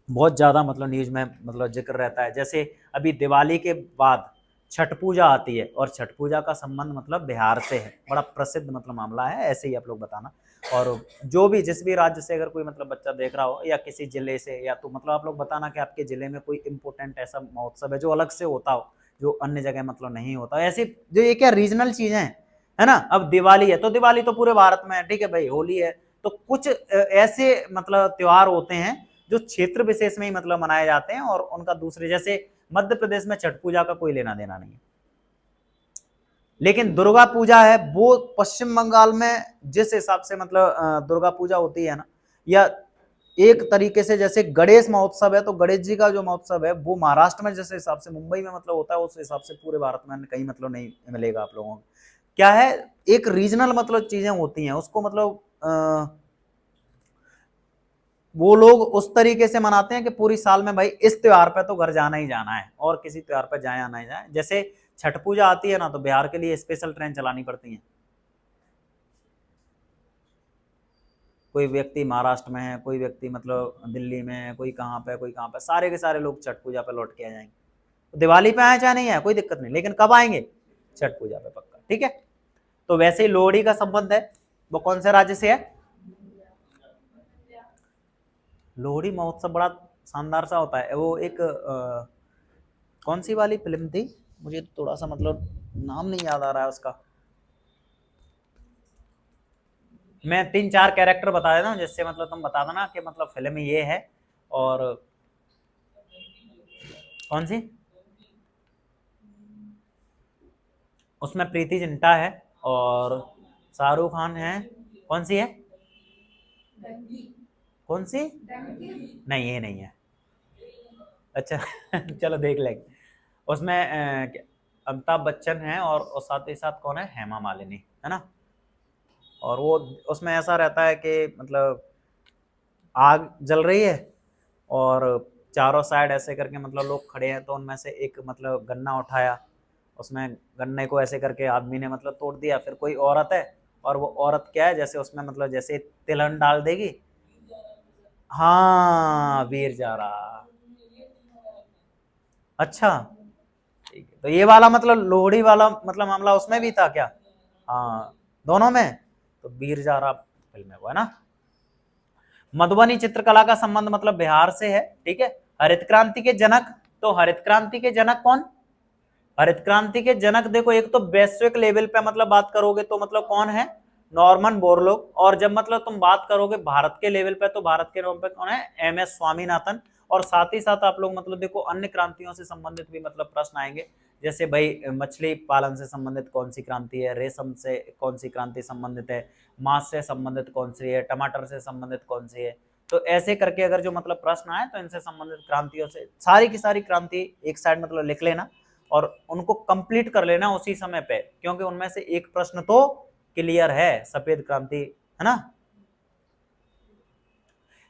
बहुत ज्यादा मतलब न्यूज में मतलब जिक्र रहता है, जैसे अभी दिवाली के बाद छठ पूजा आती है, और छठ पूजा का संबंध मतलब बिहार से है, बड़ा प्रसिद्ध मतलब मामला है, ऐसे ही आप लोग बताना। और जो भी जिस भी राज्य से अगर कोई मतलब बच्चा देख रहा हो, या किसी जिले से, या तो मतलब आप लोग बताना कि आपके जिले में कोई इंपोर्टेंट ऐसा महोत्सव है जो अलग से होता हो, जो अन्य जगह मतलब नहीं होता। ऐसे जो ये क्या रीजनल चीजें हैं, है ना। अब दिवाली है तो दिवाली तो पूरे भारत में है, ठीक है भाई। होली है, तो कुछ ऐसे मतलब त्योहार होते हैं जो क्षेत्र विशेष में ही मतलब मनाए जाते हैं, और उनका दूसरे, जैसे मध्य प्रदेश में छठ पूजा का कोई लेना देना नहीं है। लेकिन दुर्गा पूजा है वो पश्चिम बंगाल में जिस हिसाब से मतलब दुर्गा पूजा होती है ना, या एक तरीके से जैसे गणेश महोत्सव है, तो गणेश जी का जो महोत्सव है वो महाराष्ट्र में जिस हिसाब से मुंबई में मतलब होता है, उस हिसाब से पूरे भारत में कहीं मतलब नहीं मिलेगा आप लोगों को। क्या है, एक रीजनल मतलब चीजें होती हैं, उसको मतलब वो लोग उस तरीके से मनाते हैं कि पूरी साल में भाई इस त्योहार पे तो घर जाना ही जाना है, और किसी त्योहार पे जाए या नहीं जाए। जैसे छठ पूजा आती है ना, तो बिहार के लिए स्पेशल ट्रेन चलानी पड़ती है। कोई व्यक्ति महाराष्ट्र में है, कोई व्यक्ति मतलब दिल्ली में है, कोई कहाँ पे, कोई कहाँ पे, सारे के सारे लोग छठ पूजा पे लौट के आ जाएंगे। तो दिवाली पे आए चाहे नहीं आए कोई दिक्कत नहीं, लेकिन कब आएंगे? छठ पूजा पे पक्का, ठीक है। तो वैसे ही लोहड़ी का संबंध है, वो कौन से राज्य से है? लोहड़ी महोत्सव बड़ा शानदार सा होता है। वो एक कौन सी वाली फिल्म थी, मुझे थोड़ा सा मतलब नाम नहीं याद आ रहा है उसका। मैं 3-4 कैरेक्टर बता देता हूँ, जिससे मतलब तुम बता देना कि मतलब फिल्म ये है। और कौन सी, उसमें प्रीति जिंटा है और शाहरुख खान है। कौन सी है? कौन सी? नहीं, ये नहीं है। अच्छा चलो देख लेंगे। उसमें अमिताभ बच्चन है, और साथ ही साथ कौन है, हेमा मालिनी, है ना। और वो उसमें ऐसा रहता है कि मतलब आग जल रही है, और चारों साइड ऐसे करके मतलब लोग खड़े हैं, तो उनमें से एक मतलब गन्ना उठाया, उसमें गन्ने को ऐसे करके आदमी ने मतलब तोड़ दिया। फिर कोई औरत है, और वो औरत क्या है, जैसे उसमें मतलब जैसे तिलहन डाल देगी। हाँ, वीर जारा। अच्छा, ठीक है। तो ये वाला मतलब लोहड़ी वाला मतलब मामला उसमें भी था क्या? हाँ, दोनों में। तो वीर जारा फिल्म है वो, है ना। मधुबनी चित्रकला का संबंध मतलब बिहार से है, ठीक है। हरित क्रांति के जनक, तो हरित क्रांति के जनक कौन? हरित क्रांति के जनक देखो, एक तो वैश्विक लेवल पे मतलब बात करोगे तो मतलब कौन है, नॉर्मन बोरलॉग। और जब मतलब तुम बात करोगे भारत के लेवल पे, तो भारत के लेवल पे कौन है, एम.एस. स्वामीनाथन। और साथ ही साथ आप लोग मतलब देखो अन्य क्रांतियों से संबंधित भी मतलब प्रश्न आएंगे, जैसे भाई मछली पालन से संबंधित कौन सी क्रांति है, रेशम से कौन सी क्रांति संबंधित है, मांस से संबंधित कौन सी है, टमाटर से संबंधित कौन सी है। तो ऐसे करके अगर जो मतलब प्रश्न आए, तो इनसे संबंधित क्रांतियों से सारी की सारी क्रांति एक साइड मतलब लिख लेना, और उनको कंप्लीट कर लेना उसी समय पे, क्योंकि उनमें से एक प्रश्न तो क्लियर है, सफेद क्रांति, है ना।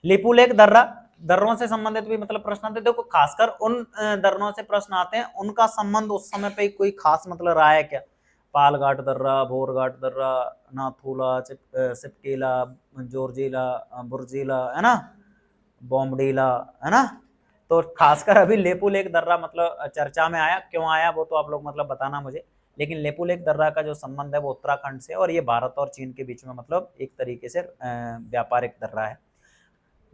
लिपुलेख दर्रा, दर्रों से संबंधित भी मतलब प्रश्न आते हैं। देखो खासकर उन दर्रों से प्रश्न आते हैं, उनका संबंध उस समय पे कोई खास मतलब रहा है क्या, पालघाट दर्रा, भोरघाट दर्रा, नाथूला, सिपकीला, जोरजीला, बुरजीला, है ना, बोमडीला, है ना। तो खासकर अभी लेपू लेक दर्रा मतलब चर्चा में आया, क्यों आया वो तो आप लोग मतलब बताना मुझे। लेकिन लेपू लेक दर्रा का जो संबंध है वो उत्तराखंड से, और ये भारत और चीन के बीच में मतलब एक तरीके से व्यापारिक दर्रा है।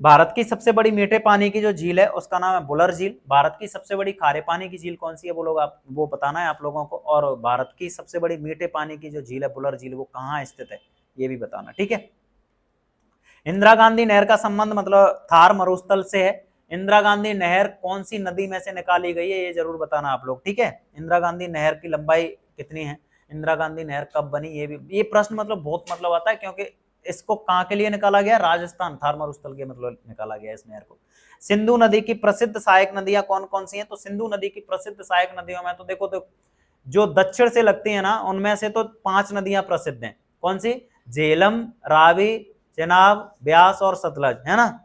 भारत की सबसे बड़ी मीठे पानी की जो झील है उसका नाम है बुलर झील। भारत की सबसे बड़ी खारे पानी की झील कौन सी है वो बताना है आप लोगों को। और भारत की सबसे बड़ी मीठे पानी की जो झील है बुलर झील, वो कहाँ स्थित है ये भी बताना, ठीक है। इंदिरा गांधी नहर का संबंध मतलब थार मरुस्थल से है। इंदिरा गांधी नहर कौन सी नदी में से निकाली गई है ये जरूर बताना आप लोग, ठीक है। इंदिरा गांधी नहर की लंबाई कितनी है, इंदिरा गांधी नहर कब बनी, ये प्रश्न मतलब बहुत मतलब आता है, क्योंकि इसको कहाँ के लिए निकाला गया, राजस्थान थार मरुस्थल के मतलब निकाला गया इस नहर को। सिंधु नदी की प्रसिद्ध सहायक नदियां कौन कौन सी हैं, तो सिंधु नदी की प्रसिद्ध सहायक नदियों में तो देखो तो जो दक्षिण से लगती है ना उनमें से तो 5 नदियां प्रसिद्ध हैं। कौन सी, झेलम, रावी, चेनाब, ब्यास और सतलज, है ना,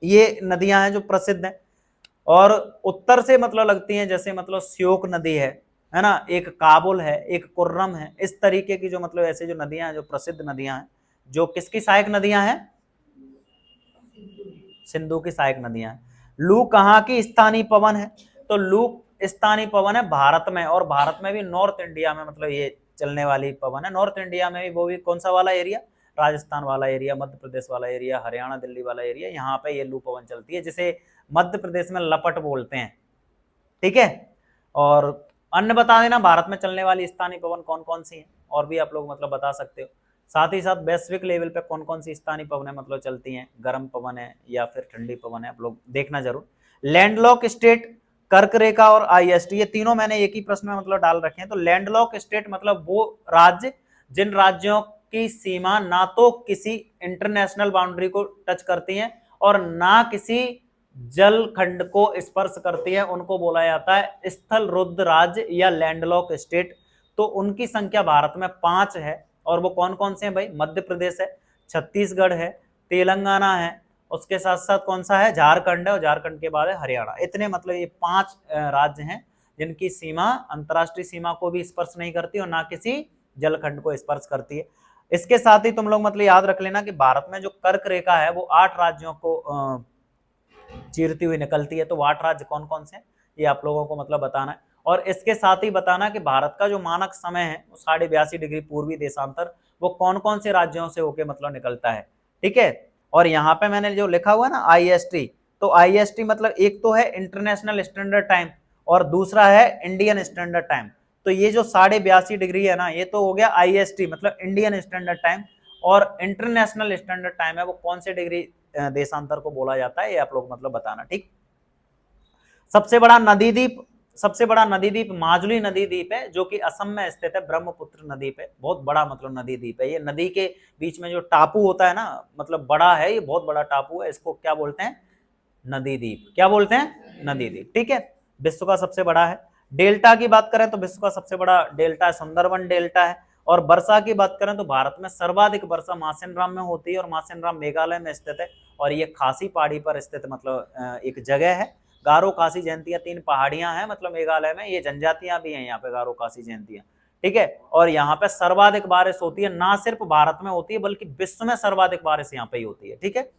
ये नदियां हैं जो प्रसिद्ध हैं। और उत्तर से मतलब लगती हैं जैसे मतलब श्योक नदी है ना, एक काबुल है, एक कुर्रम है, इस तरीके की जो मतलब ऐसे जो नदियां हैं जो प्रसिद्ध नदियां हैं, जो किसकी सहायक नदियां हैं, सिंधु की सहायक नदियां हैं। लू कहाँ की स्थानीय पवन है, तो लू स्थानीय पवन है भारत में, और भारत में भी नॉर्थ इंडिया में मतलब ये चलने वाली पवन है। नॉर्थ इंडिया में भी वो भी कौन सा वाला एरिया, राजस्थान वाला एरिया, मध्य प्रदेश वाला एरिया, हरियाणा दिल्ली वाला एरिया, यहाँ पे ये लू पवन चलती है, जिसे मध्य प्रदेश में लपट बोलते हैं, ठीक है। और अन्य बता देना भारत में चलने वाली स्थानीय पवन कौन कौन सी है, और भी आप लोग मतलब बता सकते हो। साथ ही साथ वैश्विक लेवल पे कौन कौन सी स्थानीय पवनें मतलब चलती हैं, गर्म पवन है या फिर ठंडी पवन है, आप लोग देखना जरूर। लैंडलॉक स्टेट, कर्क रेखा और आईएसटी, ये तीनों मैंने एक ही प्रश्न में मतलब डाल रखे हैं। तो लैंडलॉक स्टेट मतलब वो राज्य जिन राज्यों की सीमा ना तो किसी इंटरनेशनल बाउंड्री को टच करती है और ना किसी जल खंड को स्पर्श करती है, उनको बोला जाता है स्थल रुद्ध राज्य या लैंडलॉक स्टेट। तो उनकी संख्या भारत में 5 है, और वो कौन कौन से हैं भाई, मध्य प्रदेश है, छत्तीसगढ़ है, तेलंगाना है, उसके साथ साथ कौन सा है, झारखंड है, और झारखंड के बाद है हरियाणा। इतने मतलब ये 5 राज्य हैं जिनकी सीमा अंतरराष्ट्रीय सीमा को भी स्पर्श नहीं करती और ना किसी जलखंड को स्पर्श करती है। इसके साथ ही तुम लोग मतलब याद रख लेना कि भारत में जो कर्क रेखा है वो 8 राज्यों को चीरती हुई निकलती है। तो 8 राज्य कौन कौन से हैं ये आप लोगों को मतलब बताना है। और इसके साथ ही बताना कि भारत का जो मानक समय है वो 82.5 डिग्री पूर्वी देशांतर, वो कौन कौन से राज्यों से होके मतलब निकलता है, ठीक है। और यहाँ पे मैंने जो लिखा हुआ है ना आईएसटी, तो आईएसटी मतलब एक तो है इंटरनेशनल स्टैंडर्ड टाइम और दूसरा है इंडियन स्टैंडर्ड टाइम। तो ये जो 82.5 डिग्री है ना, ये तो हो गया आईएसटी मतलब इंडियन स्टैंडर्ड टाइम, और इंटरनेशनल स्टैंडर्ड टाइम है वो कौन से डिग्री देशांतर को बोला जाता है, ये आप लोग मतलब बताना, ठीक। सबसे बड़ा नदी द्वीप माजुली नदी द्वीप है, जो कि असम में स्थित है, ब्रह्मपुत्र नदी पे, बहुत बड़ा मतलब नदी द्वीप है। ये नदी के बीच में जो टापू होता है ना, मतलब बड़ा है, ये बहुत बड़ा टापू है, इसको क्या बोलते हैं, नदी द्वीप। क्या बोलते हैं, नदी द्वीप, ठीक है। विश्व का सबसे बड़ा है। डेल्टा की बात करें तो विश्व का सबसे बड़ा डेल्टा सुंदरबन डेल्टा है। और वर्षा की बात करें तो भारत में सर्वाधिक वर्षा मासेनराम में होती है, और मासेनराम मेघालय में स्थित है, और ये खासी पहाड़ी पर स्थित मतलब एक जगह है। गारो खासी जयंतियां 3 पहाड़ियां हैं मतलब मेघालय में, ये जनजातियां भी हैं यहाँ पे, गारो खासी जयंतियां, ठीक है। और यहाँ पे सर्वाधिक बारिश होती है, ना सिर्फ भारत में होती है बल्कि विश्व में सर्वाधिक बारिश यहाँ पे ही होती है, ठीक है।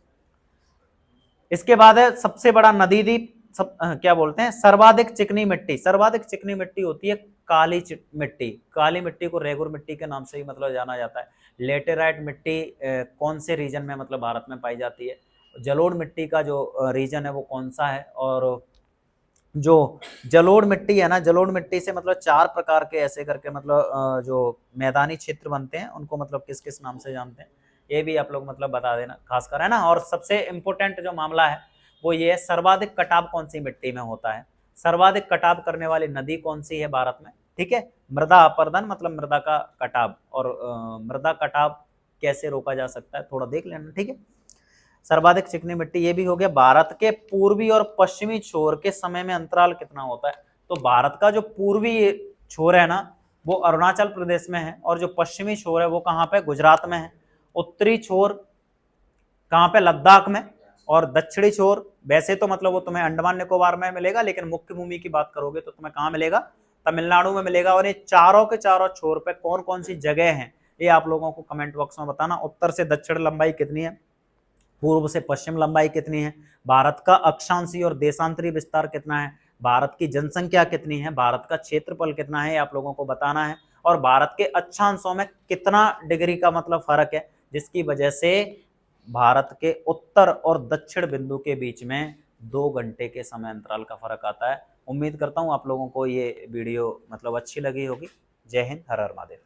इसके बाद है सबसे बड़ा नदी द्वीप, क्या बोलते हैं, सर्वाधिक चिकनी मिट्टी। सर्वाधिक चिकनी मिट्टी होती है काली मिट्टी। काली मिट्टी को रेगुर मिट्टी के नाम से ही मतलब जाना जाता है। लेटेराइट मिट्टी कौन से रीजन में मतलब भारत में पाई जाती है, जलोढ़ मिट्टी का जो रीजन है वो कौन सा है। और जो जलोढ़ मिट्टी है ना, जलोढ़ मिट्टी से मतलब 4 प्रकार के ऐसे करके मतलब जो मैदानी क्षेत्र बनते हैं उनको मतलब किस किस नाम से जानते हैं, ये भी आप लोग मतलब बता देना खासकर, है ना। और सबसे इंपॉर्टेंट जो मामला है वो ये है, सर्वाधिक कटाव कौन सी मिट्टी में होता है, सर्वाधिक कटाव करने वाली नदी कौन सी है भारत में, ठीक है। मृदा अपर्दन मतलब मृदा का कटाव, और मृदा कटाव कैसे रोका जा सकता है थोड़ा देख लेना, ठीक है। सर्वाधिक चिकनी मिट्टी ये भी हो गया। भारत के पूर्वी और पश्चिमी छोर के समय में अंतराल कितना होता है, तो भारत का जो पूर्वी छोर है ना वो अरुणाचल प्रदेश में है, और जो पश्चिमी छोर है वो कहाँ पे, गुजरात में है। उत्तरी छोर कहाँ पे, लद्दाख में। और दक्षिणी छोर वैसे तो मतलब वो तुम्हें अंडमान निकोबार में मिलेगा, लेकिन मुख्य भूमि की बात करोगे तो तुम्हें कहाँ मिलेगा, तमिलनाडु में मिलेगा। और ये चारों के चारों छोर पे कौन कौन सी जगह हैं ये आप लोगों को कमेंट बॉक्स में बताना। उत्तर से दक्षिण लंबाई कितनी है, पूर्व से पश्चिम लंबाई कितनी है, भारत का अक्षांशीय और देशांतरी विस्तार कितना है, भारत की जनसंख्या कितनी है, भारत का क्षेत्रफल कितना है, आप लोगों को बताना है। और भारत के अक्षांशों में कितना डिग्री का मतलब फर्क है, जिसकी वजह से भारत के उत्तर और दक्षिण बिंदु के बीच में 2 घंटे के समय अंतराल का फर्क आता है। उम्मीद करता हूं आप लोगों को ये वीडियो मतलब अच्छी लगी होगी। जय हिंद, हर हर महादेव।